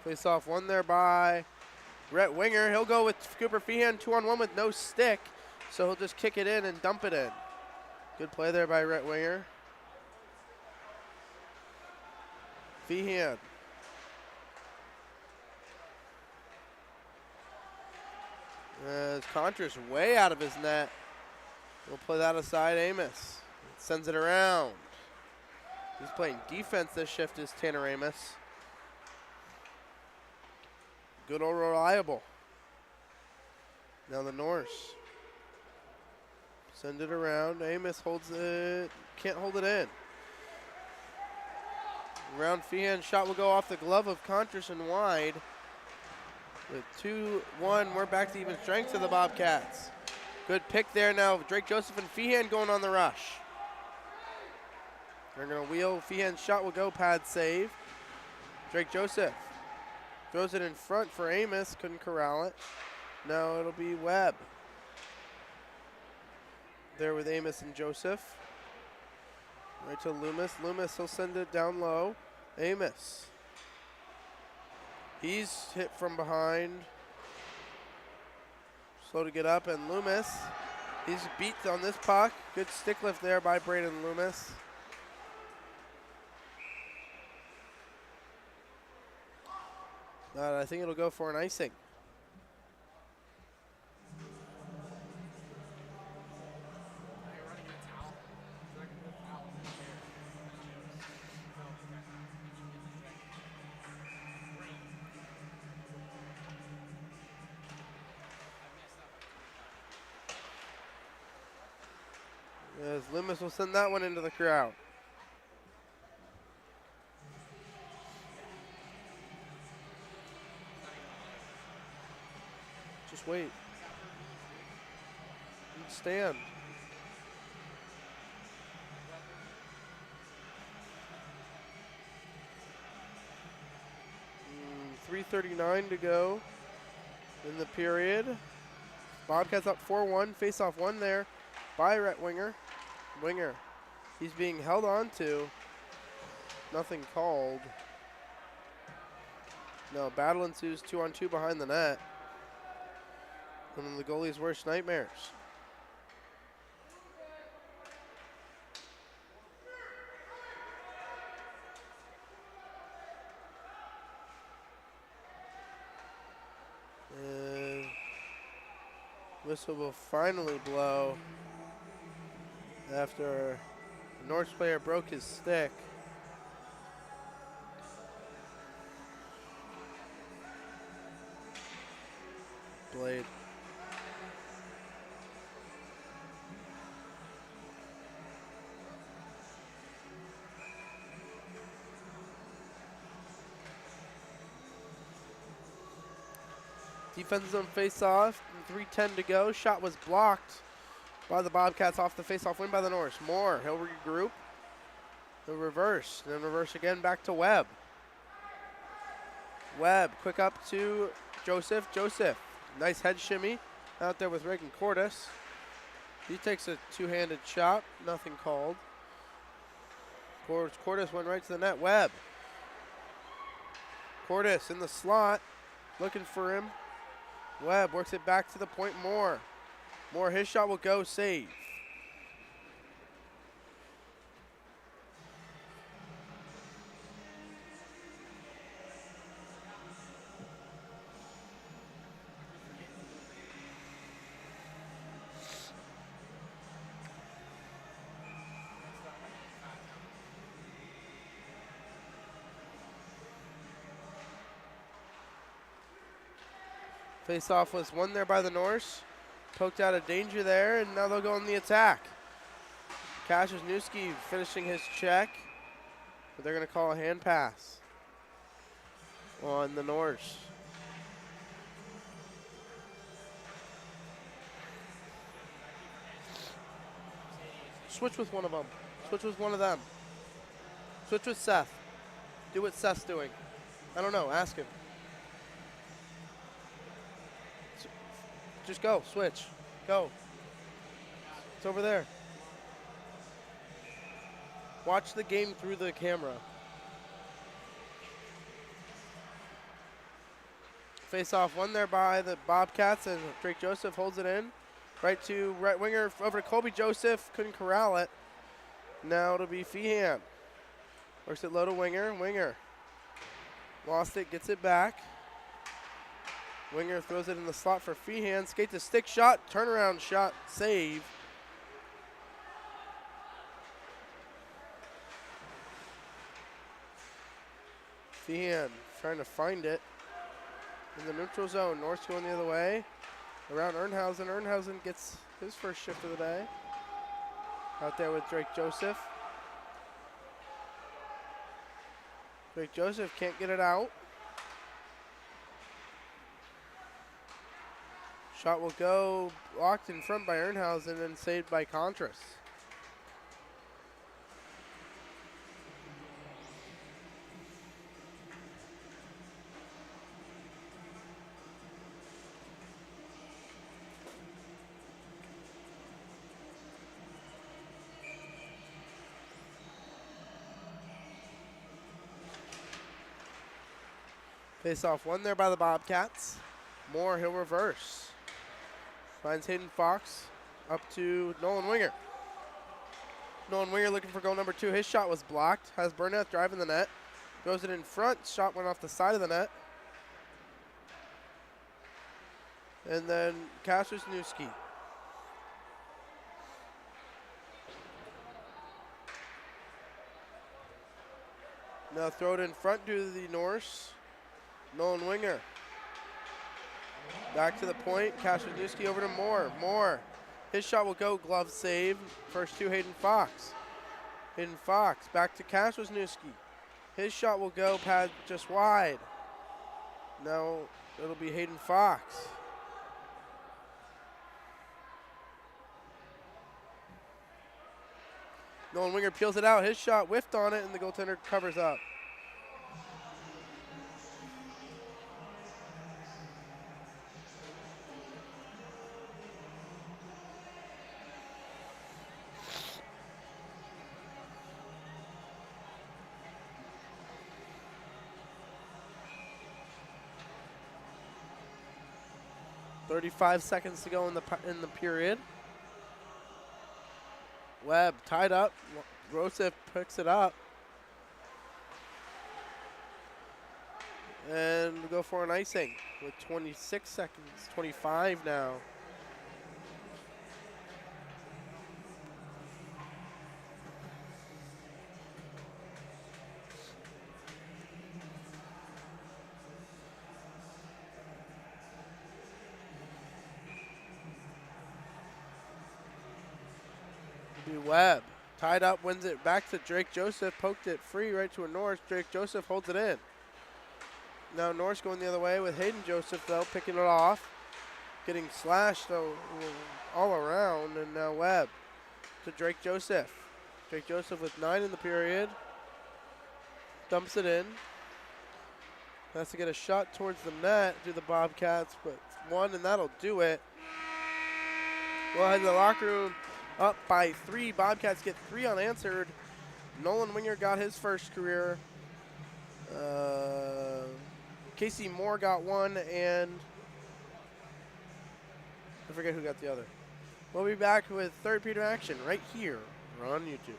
Face off one there by Rhett Winger. He'll go with Cooper Feehan 2-on-1 with no stick. So he'll just kick it in and dump it in. Good play there by Rhett Winger. Feehan. As Contra's way out of his net. We'll play that aside. Amos sends it around. He's playing defense this shift is Tanner Amos. Good old reliable. Now the Norse. Send it around. Amos holds it. Can't hold it in. Around Feehan. Shot will go off the glove of Contras and wide. With 2-1, we're back to even strength for the Bobcats. Good pick there now. Drake Joseph and Feehan going on the rush. They're going to wheel. Feehan's shot will go. Pad save. Drake Joseph throws it in front for Amos. Couldn't corral it. Now it'll be Webb. There with Amos and Joseph. Right to Loomis. Loomis, he'll send it down low. Amos. He's hit from behind. Slow to get up, and Loomis, he's beat on this puck. Good stick lift there by Braden Loomis. I think it'll go for an icing. As Loomis will send that one into the crowd. Just wait. And stand. 3:39 to go in the period. Bobcats up 4-1. Face-off one there by right winger. Winger. He's being held on to. Nothing called. No, battle ensues 2-on-2 behind the net. One of the goalie's worst nightmares. And whistle will finally blow after the Norse player broke his stick. Blade. Defense zone face-off, 3:10 to go. Shot was blocked by the Bobcats off the face-off win by the Norse. Moore, he'll regroup. He'll reverse, and then reverse again back to Webb. Webb, quick up to Joseph. Joseph, nice head shimmy out there with Reagan Cordes. He takes a two-handed shot, nothing called. Cordes went right to the net. Webb. Cordes in the slot, looking for him. Webb works it back to the point. Moore, his shot will go, save. Face-off was won there by the Norse. Poked out of danger there, and now they'll go on the attack. Wisniewski finishing his check, but they're going to call a hand pass on the Norse. Switch with one of them. Switch with one of them. Switch with Seth. Do what Seth's doing. I don't know. Ask him. Just go. Switch. Go. It's over there. Watch the game through the camera. Face-off won there by the Bobcats, and Drake Joseph holds it in. Right to right winger over to Colby Joseph. Couldn't corral it. Now it'll be Feehan. Works it low to winger. Winger. Lost it. Gets it back. Winger throws it in the slot for Feehan. Skates a stick shot. Turnaround shot. Save. Feehan trying to find it in the neutral zone. North going the other way. Around Ernhausen. Ernhausen gets his first shift of the day. Out there with Drake Joseph. Drake Joseph can't get it out. Shot will go blocked in front by Ernhausen and saved by Contras. Face-off won there by the Bobcats. Moore, he'll reverse. Finds Hayden Fox up to Nolan Winger. Nolan Winger looking for goal number 2. His shot was blocked. Has Burnett driving the net. Throws it in front. Shot went off the side of the net. And then Wisniewski. Now throw it in front to the Norse. Nolan Winger. Back to the point. Wisniewski over to Moore. Moore. His shot will go. Glove save. First to Hayden Fox. Hayden Fox back to Wisniewski. His shot will go. Pad just wide. Now it'll be Hayden Fox. Nolan Winger peels it out. His shot whiffed on it, and the goaltender covers up. 35 seconds to go in the period. Webb tied up. Joseph picks it up. And we go for an icing with 26 seconds, 25 now. Webb tied up, wins it back to Drake Joseph, poked it free right to a Norse. Drake Joseph holds it in. Now Norse going the other way with Hayden Joseph though, picking it off. Getting slashed though all around, and now Webb to Drake Joseph. Drake Joseph with 9 in the period. Dumps it in. Has to get a shot towards the net, do the Bobcats, but 1 and that'll do it. We'll head to the locker room. Up by 3. Bobcats get 3 unanswered. Nolan Winger got his first career. Casey Moore got 1, and I forget who got the other. We'll be back with third period action right here on YouTube.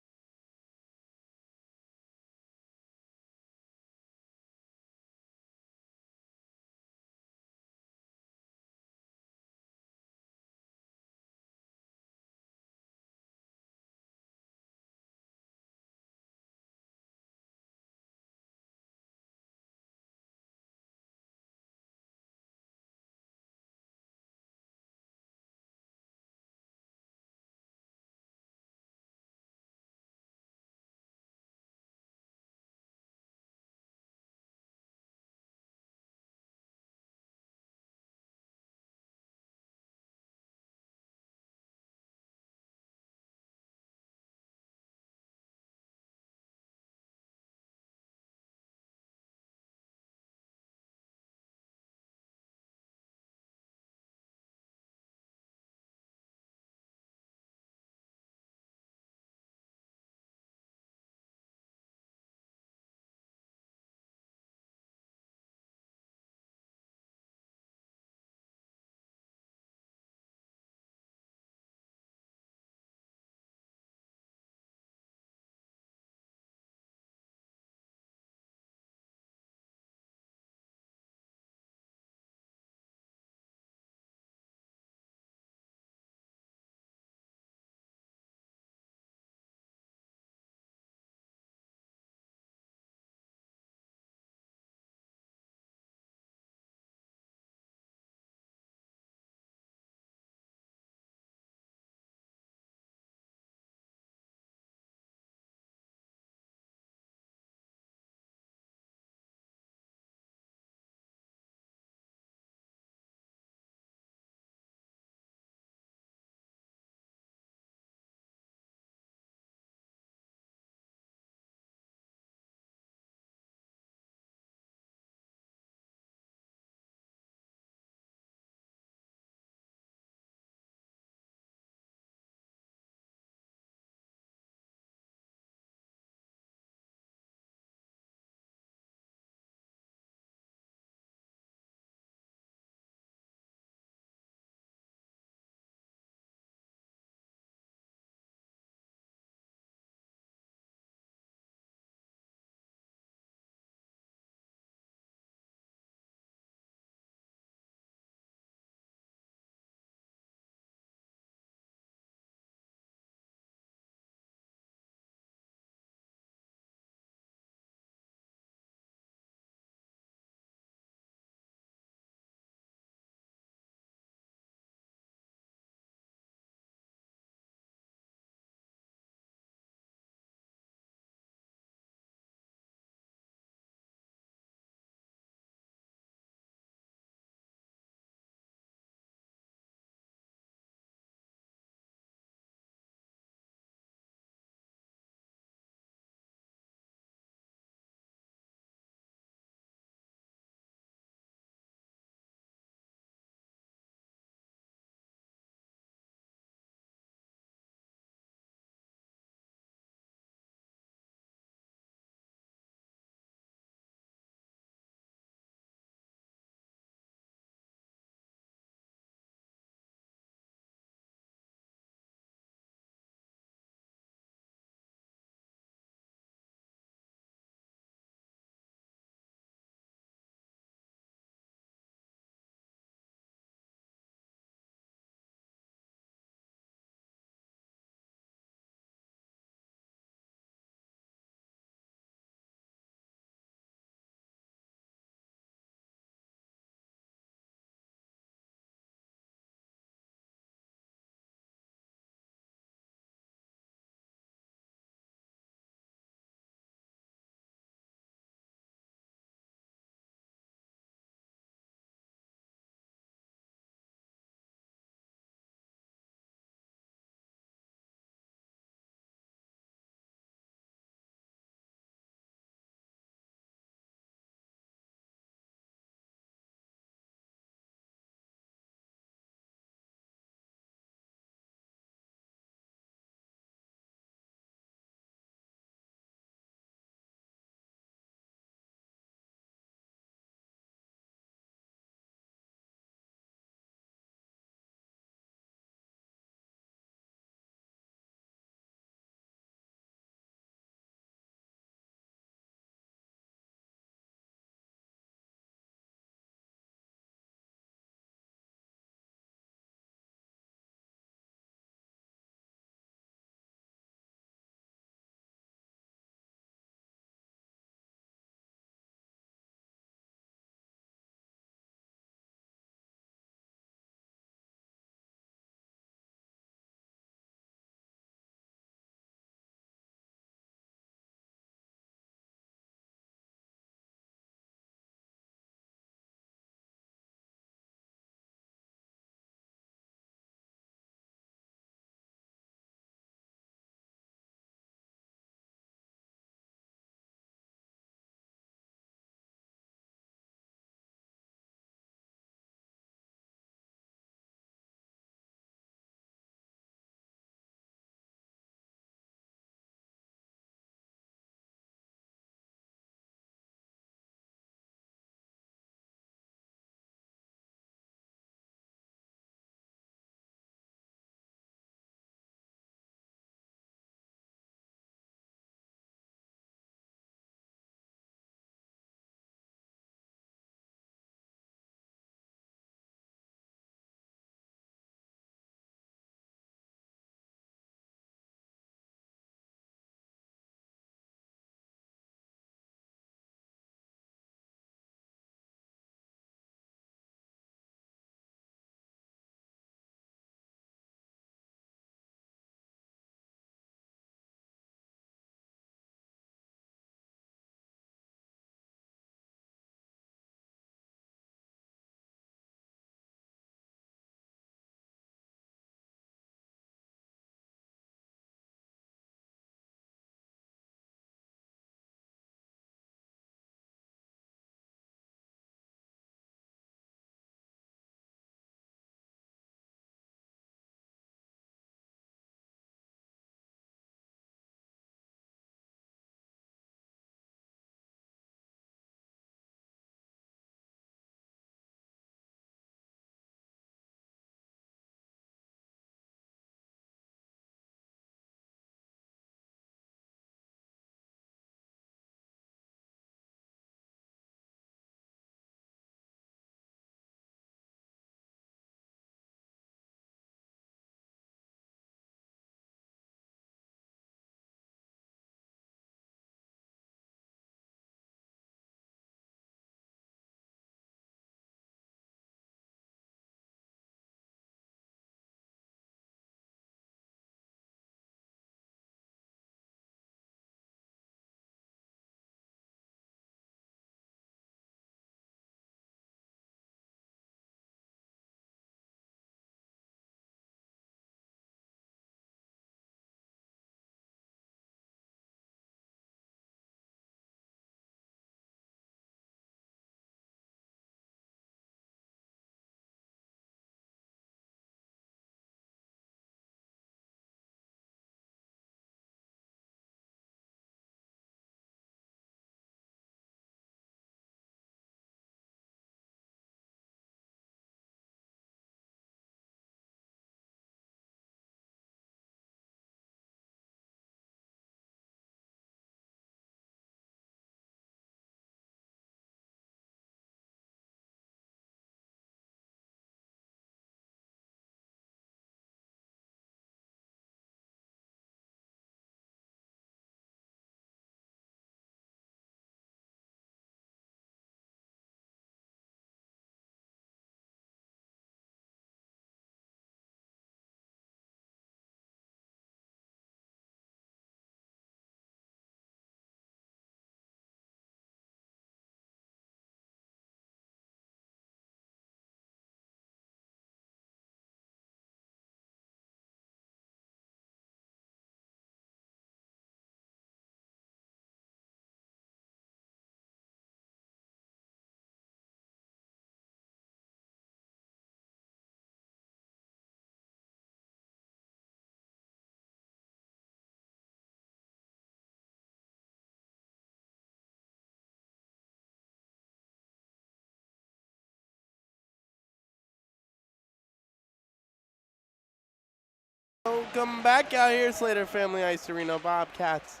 Welcome back out here, Slater Family Ice Arena. Bobcats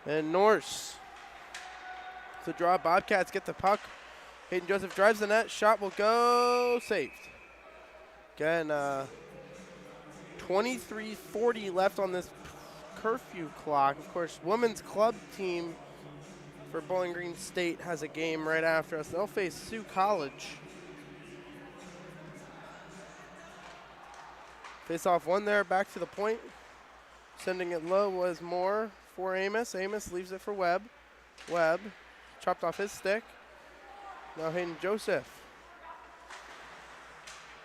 and Norse. So draw. Bobcats get the puck. Hayden Joseph drives the net. Shot will go. Saved. Again, 23:40 left on this curfew clock. Of course, women's club team for Bowling Green State has a game right after us. They'll face Sioux College. Face-off one there, back to the point. Sending it low was Moore for Amos. Amos leaves it for Webb. Webb chopped off his stick. Now Hayden Joseph.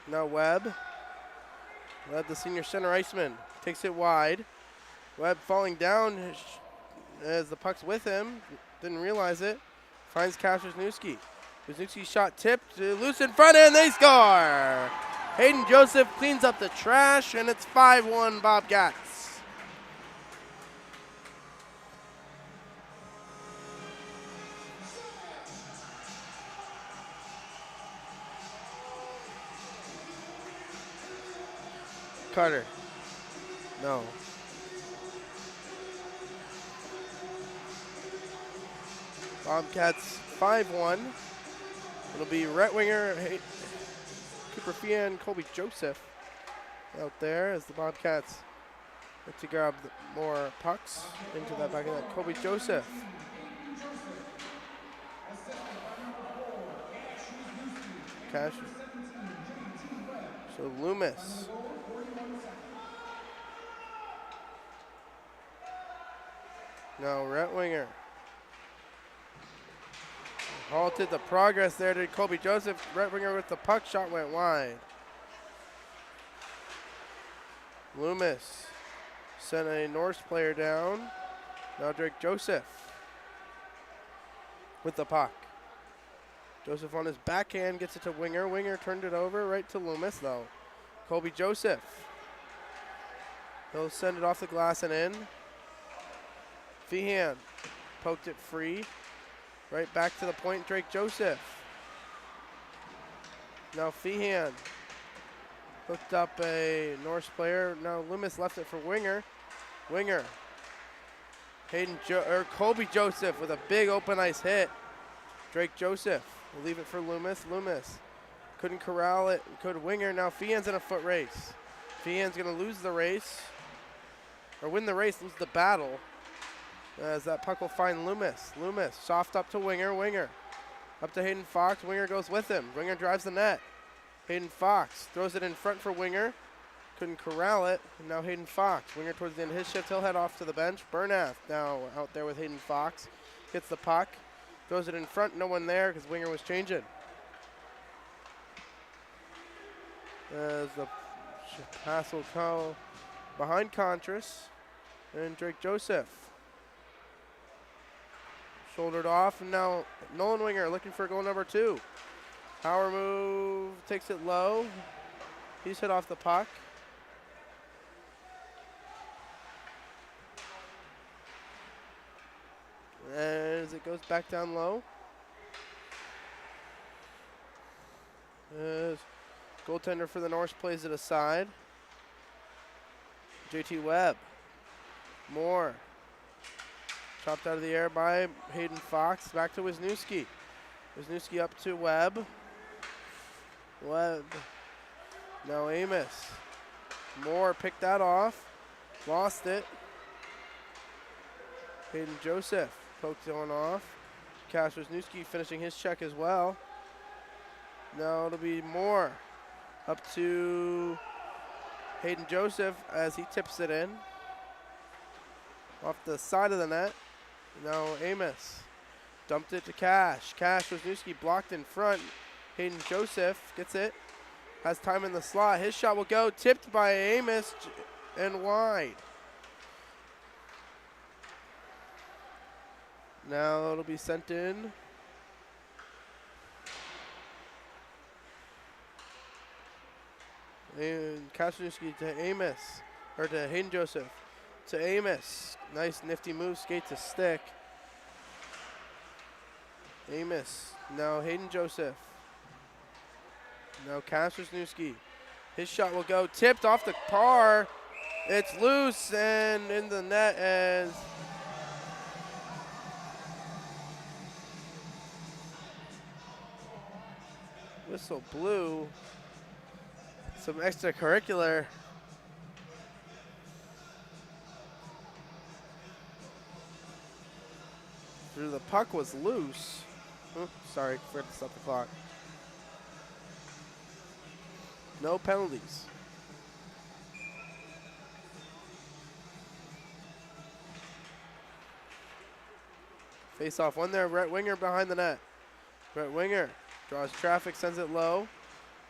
Now Webb. Webb, the senior center iceman, takes it wide. Webb falling down as the puck's with him. Didn't realize it. Finds Cash Wisniewski. Wisniewski's shot tipped, loose in front, and they score! Hayden Joseph cleans up the trash, and it's 5-1 Bobcats. Carter. No. Bobcats 5-1. It'll be right winger Cooper Fia and Colby Joseph out there as the Bobcats look to grab more pucks into that back of that. Colby Joseph. Cash. So Loomis. Now right winger. Halted the progress there to Colby Joseph. Right winger with the puck. Shot went wide. Loomis sent a Norse player down. Now Drake Joseph with the puck. Joseph on his backhand gets it to Winger. Winger turned it over right to Loomis though. Colby Joseph. He'll send it off the glass and in. Feehan poked it free. Right back to the point, Drake Joseph. Now Feehan hooked up a Norse player. Now Loomis left it for Winger. Winger. Colby Joseph with a big open ice hit. Drake Joseph will leave it for Loomis. Loomis couldn't corral it. Could Winger. Now Feehan's in a foot race. Feehan's going to lose the race. Or win the race, lose the battle. As that puck will find Loomis. Loomis, soft up to Winger. Winger up to Hayden Fox. Winger goes with him. Winger drives the net. Hayden Fox throws it in front for Winger. Couldn't corral it. And now Hayden Fox. Winger towards the end of his shift. He'll head off to the bench. Bernath now out there with Hayden Fox. Gets the puck. Throws it in front. No one there because Winger was changing. As the pass will go behind Contras. And Drake Joseph. Shouldered off, and now Nolan Winger looking for goal number 2. Power move, takes it low. He's hit off the puck. As it goes back down low. As goaltender for the Norse plays it aside. JT Webb. Moore. Chopped out of the air by Hayden Fox. Back to Wisniewski. Wisniewski up to Webb. Webb. Now Amos. Moore picked that off. Lost it. Hayden Joseph poked one off. Cash Wisniewski finishing his check as well. Now it'll be Moore. Up to Hayden Joseph as he tips it in. Off the side of the net. Now Amos dumped it to Cash. Cash Wisniewski blocked in front. Hayden Joseph gets it. Has time in the slot. His shot will go. Tipped by Amos and wide. Now it'll be sent in. And Cash Wisniewski to Amos. Or to Hayden Joseph. To Amos. Nice nifty move, skate to stick. Amos. Now Hayden Joseph. Now Cash Wisniewski. His shot will go. Tipped off the par. It's loose and in the net as whistle blew. Some extracurricular. The puck was loose. Oh, sorry, forgot to stop the clock. No penalties. Face off one there, Brett Winger behind the net. Brett Winger draws traffic, sends it low.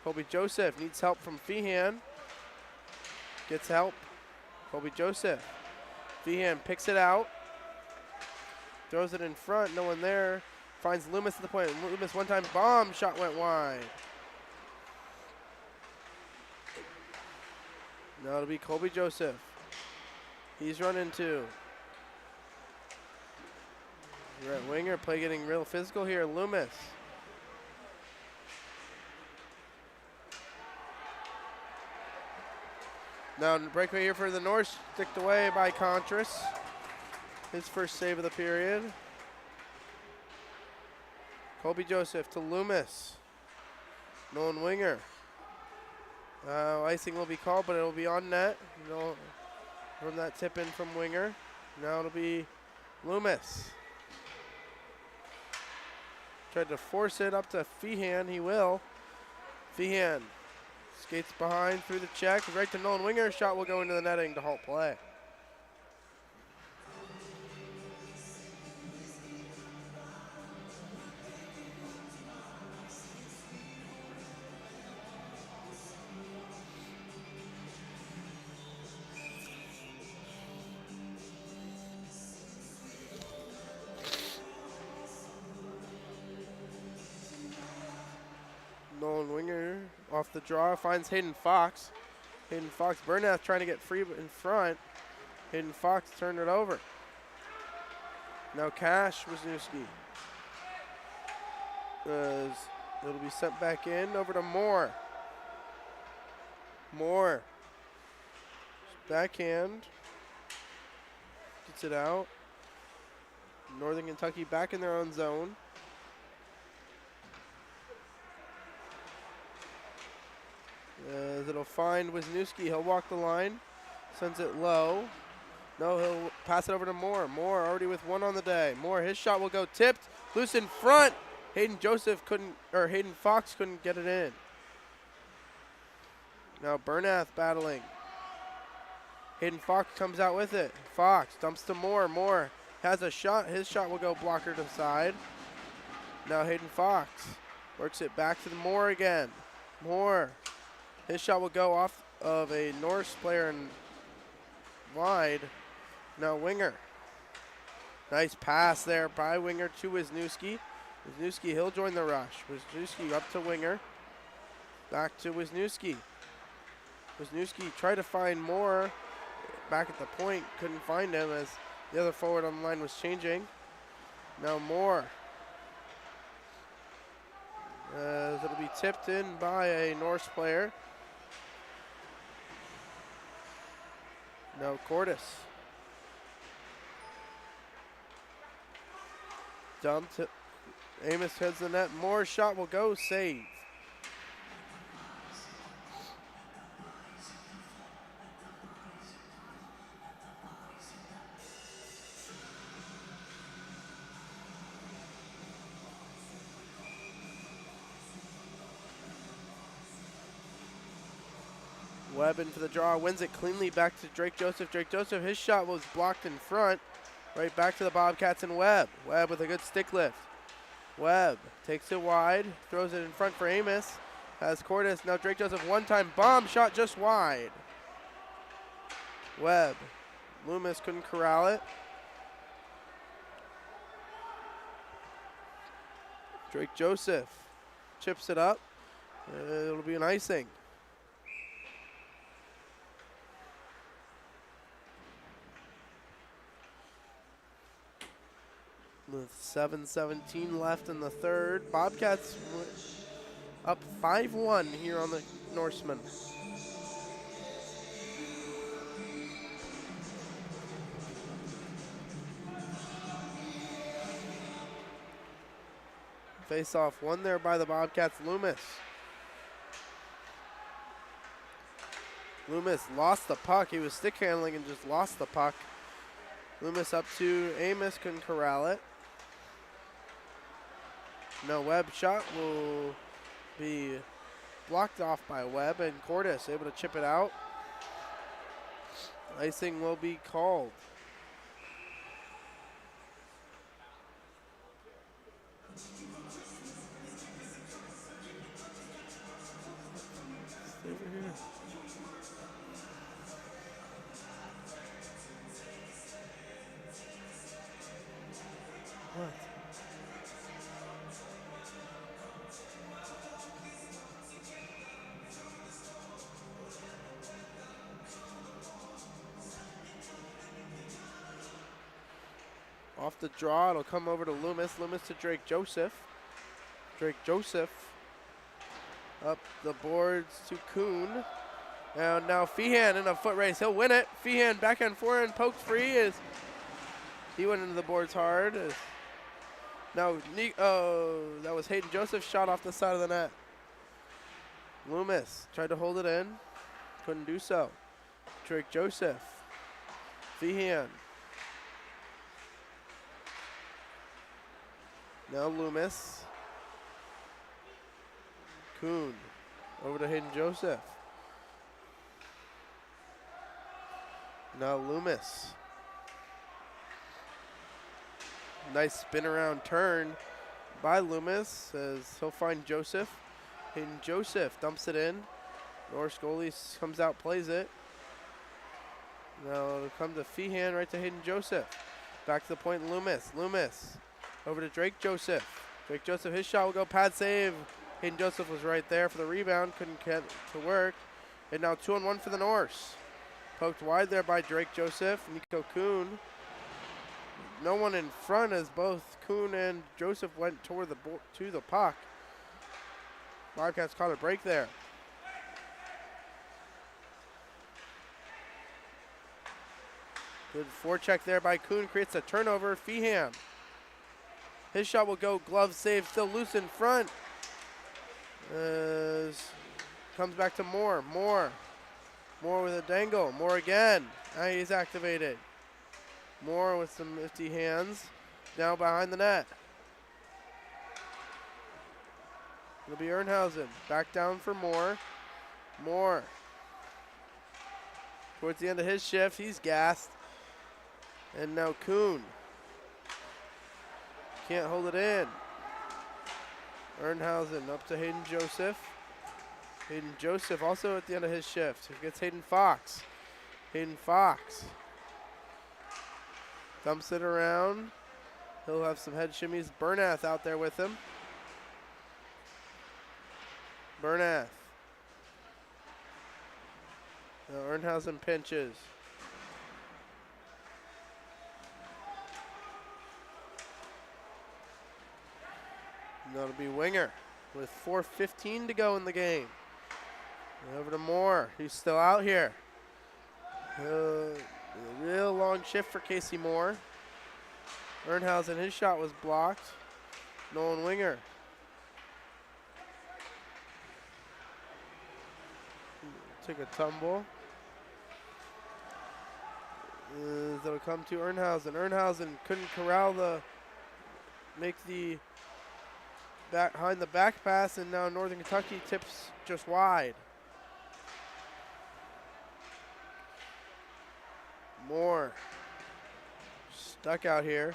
Colby Joseph needs help from Feehan. Gets help. Colby Joseph. Feehan picks it out. Throws it in front, no one there. Finds Loomis at the point. Loomis one time bomb, shot went wide. Now it'll be Colby Joseph. He's running two. Brett Winger play getting real physical here. Loomis. Now breakaway here for the Norse, sticked away by Contras. His first save of the period. Colby Joseph to Loomis. Nolan Winger. Icing will be called, but it'll be on net. From that tip in from Winger. Now it'll be Loomis. Tried to force it up to Feehan. He will. Feehan skates behind through the check. Right to Nolan Winger. Shot will go into the netting to halt play. Nolan Winger off the draw, finds Hayden Fox. Hayden Fox, Bernath trying to get free in front. Hayden Fox turned it over. Now Cash Wisniewski. It'll be sent back in, over to Moore. Moore. Backhand. Gets it out. Northern Kentucky back in their own zone. It'll find Wisniewski. He'll walk the line. Sends it low. No, he'll pass it over to Moore. Moore already with one on the day. Moore, his shot will go tipped. Loose in front. Hayden Fox couldn't get it in. Now Bernath battling. Hayden Fox comes out with it. Fox dumps to Moore. Moore has a shot. His shot will go blocker to the side. Now Hayden Fox works it back to the Moore again. Moore. His shot will go off of a Norse player and wide. Now Winger. Nice pass there by Winger to Wisniewski. Wisniewski, he'll join the rush. Wisniewski up to Winger. Back to Wisniewski. Wisniewski tried to find Moore back at the point. Couldn't find him as the other forward on the line was changing. Now Moore. It'll be tipped in by a Norse player. Now Cordis. Dumped. Amos heads the net. Moore's shot will go. Save. Webb in for the draw, wins it cleanly back to Drake Joseph. Drake Joseph, his shot was blocked in front. Right back to the Bobcats and Webb. Webb with a good stick lift. Webb takes it wide, throws it in front for Amos. Has Cordis, now Drake Joseph one-time bomb shot just wide. Webb. Loomis couldn't corral it. Drake Joseph chips it up. It'll be an icing. With 7:17 left in the third. Bobcats up 5-1 here on the Norsemen. Face off won there by the Bobcats. Loomis lost the puck. He was stick handling and just lost the puck. Loomis up to Amos, couldn't corral it. No, Webb shot will be blocked off by Webb, and Cordes able to chip it out. Icing will be called. Stay over here. What? Off the draw, it'll come over to Loomis. Loomis to Drake Joseph. Drake Joseph up the boards to Kuhn. And now Feehan in a foot race. He'll win it. Feehan backhand forehand poked free as he went into the boards hard. Now, that was Hayden Joseph shot off the side of the net. Loomis tried to hold it in. Couldn't do so. Drake Joseph. Feehan. Now Loomis. Kuhn over to Hayden Joseph. Now Loomis. Nice spin around turn by Loomis as he'll find Joseph. Hayden Joseph dumps it in. Norse goalie comes out, plays it. Now it'll come to Feehan right to Hayden Joseph. Back to the point, Loomis. Loomis over to Drake Joseph. Drake Joseph, his shot will go, pad save. Hayden Joseph was right there for the rebound, couldn't get to work. And now 2-on-1 for the Norse. Poked wide there by Drake Joseph. Nico Kuhn. No one in front as both Kuhn and Joseph went toward to the puck. Bobcats caught a break there. Good forecheck there by Kuhn, creates a turnover. Feehan. His shot will go, glove save, still loose in front. Comes back to Moore. Moore with a dangle. Moore again. Now he's activated. Moore with some nifty hands. Now behind the net. It'll be Ernhausen. Back down for Moore. Moore. Towards the end of his shift, he's gassed. And now Kuhn. Can't hold it in. Ernhausen up to Hayden Joseph. Hayden Joseph also at the end of his shift. He gets Hayden Fox. Hayden Fox. Dumps it around. He'll have some head shimmies. Bernath out there with him. Bernath. Now Ernhausen pinches. And that'll be Winger with 4:15 to go in the game. And over to Moore. He's still out here. A real long shift for Casey Moore. Ernhausen, his shot was blocked. Nolan Winger. Took a tumble. That'll come to Ernhausen. Ernhausen couldn't corral make the behind the back pass, and now Northern Kentucky tips just wide. Moore stuck out here.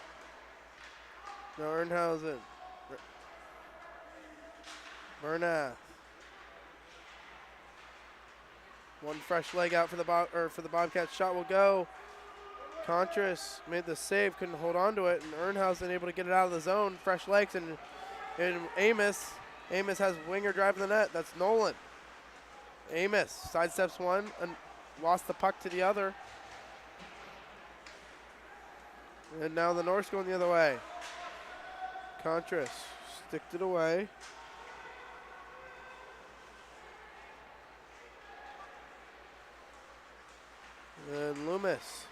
Now Ernhausen. Bernath. One fresh leg out for the Bobcats. Shot will go. Contras made the save, couldn't hold on to it, and Ernhausen able to get it out of the zone. Fresh legs, and Amos has Winger driving the net. That's Nolan. Amos sidesteps one and lost the puck to the other. And now the Norse going the other way. Contras sticked it away. And Loomis.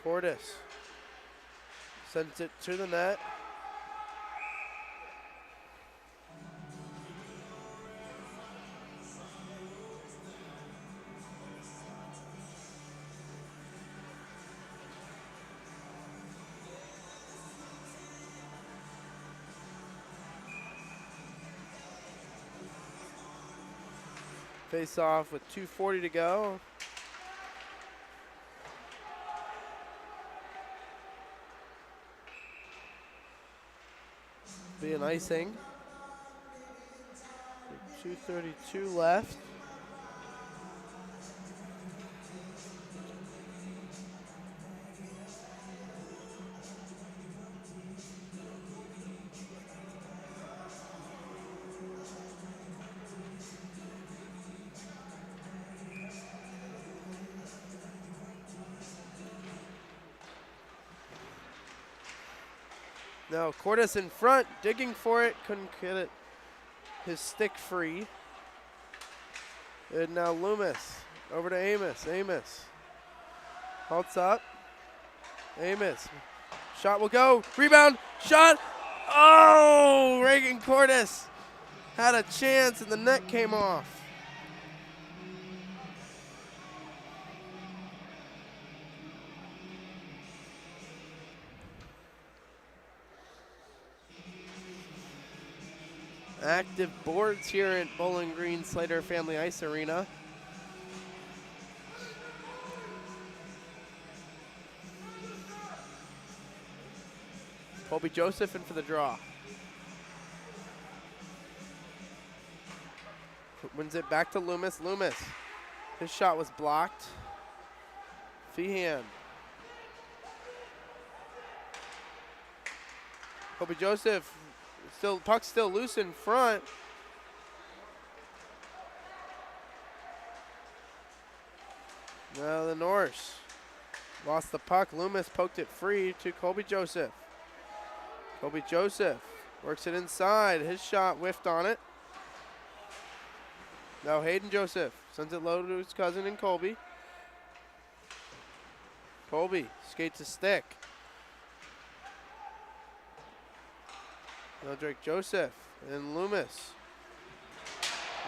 Cordes. Sends it to the net. Face off with 2:40 to go. Be an icing. 2:32 left. Now Cordes in front, digging for it, couldn't get it. His stick free. And now Loomis over to Amos. Amos halts up. Amos, shot will go. Rebound, shot. Oh, Reagan Cordes had a chance and the net came off. Active boards here at Bowling Green Slater Family Ice Arena. Colby Joseph in for the draw. Wins it back to Loomis. Loomis, his shot was blocked. Feehan. Colby Joseph. Puck's still loose in front. Now the Norse lost the puck. Loomis poked it free to Colby Joseph. Colby Joseph works it inside. His shot whiffed on it. Now Hayden Joseph sends it low to his cousin and Colby. Colby skates a stick. Now Drake Joseph and Loomis.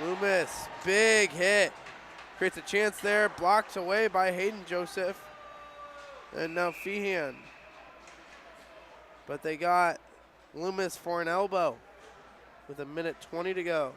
Loomis, big hit. Creates a chance there, blocked away by Hayden Joseph. And now Feehan. But they got Loomis for an elbow with 1:20 to go.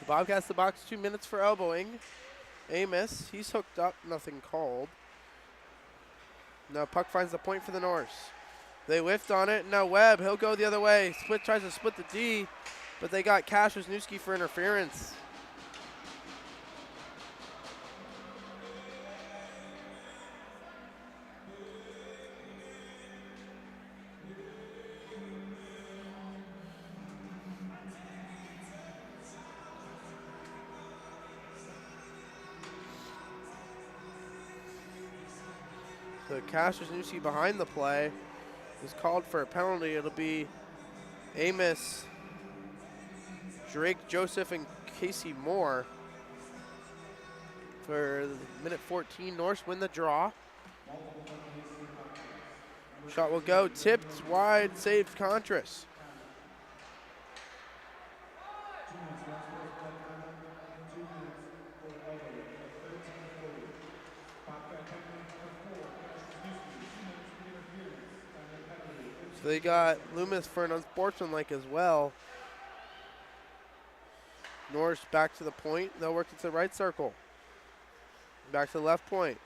Bobcats the box, 2 minutes for elbowing. Amos, he's hooked up, nothing called. Now puck finds the point for the Norse. They whiffed on it. Now Webb, he'll go the other way. Tries to split the D, but they got Cash Wisniewski for interference. So Cash Wisniewski behind the play is called for a penalty. It'll be Amos, Drake Joseph, and Casey Moore. For minute 14, Norse win the draw. Shot will go, tipped wide, saved Contras. So they got Loomis for an unsportsmanlike as well. Norse back to the point. They'll work it to the right circle. Back to the left point.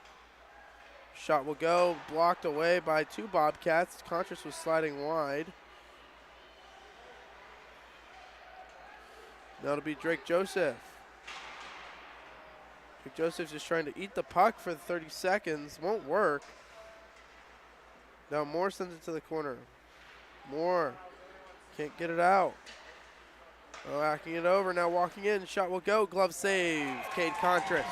Shot will go, blocked away by 2 Bobcats. Contras was sliding wide. Now it'll be Drake Joseph. Drake Joseph's just trying to eat the puck for 30 seconds. Won't work. Now Moore sends it to the corner. Moore can't get it out. Whacking it over, now walking in, shot will go, glove save, Cade Contras.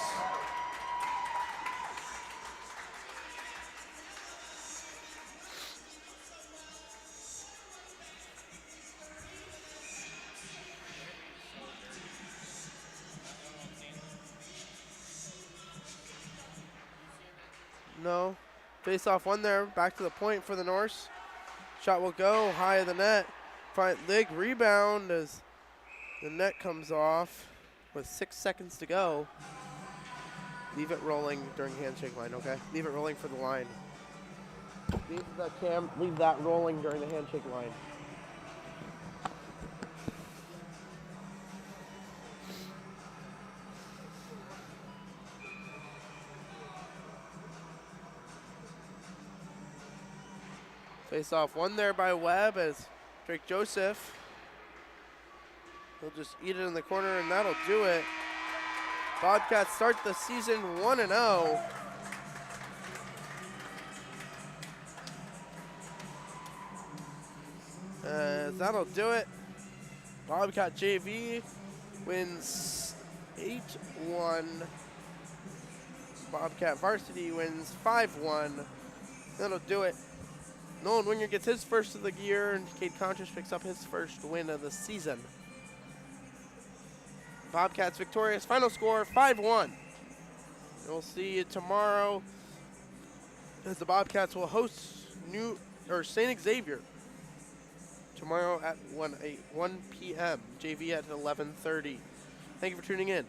No. Face off one there, back to the point for the Norse. Shot will go, high of the net. Find Lig rebound as the net comes off with 6 seconds to go. Leave it rolling during handshake line, okay? Leave it rolling for the line. Leave that rolling during the handshake line. Face off one there by Webb as Drake Joseph. He'll just eat it in the corner and that'll do it. Bobcats start the season 1-0. That'll do it. Bobcat JV wins 8-1. Bobcat varsity wins 5-1. That'll do it. Nolan Winger gets his first of the year, and Cade Contras picks up his first win of the season. Bobcats victorious. Final score 5-1. We'll see you tomorrow as the Bobcats will host St. Xavier tomorrow at 1 p.m. JV at 11:30. Thank you for tuning in.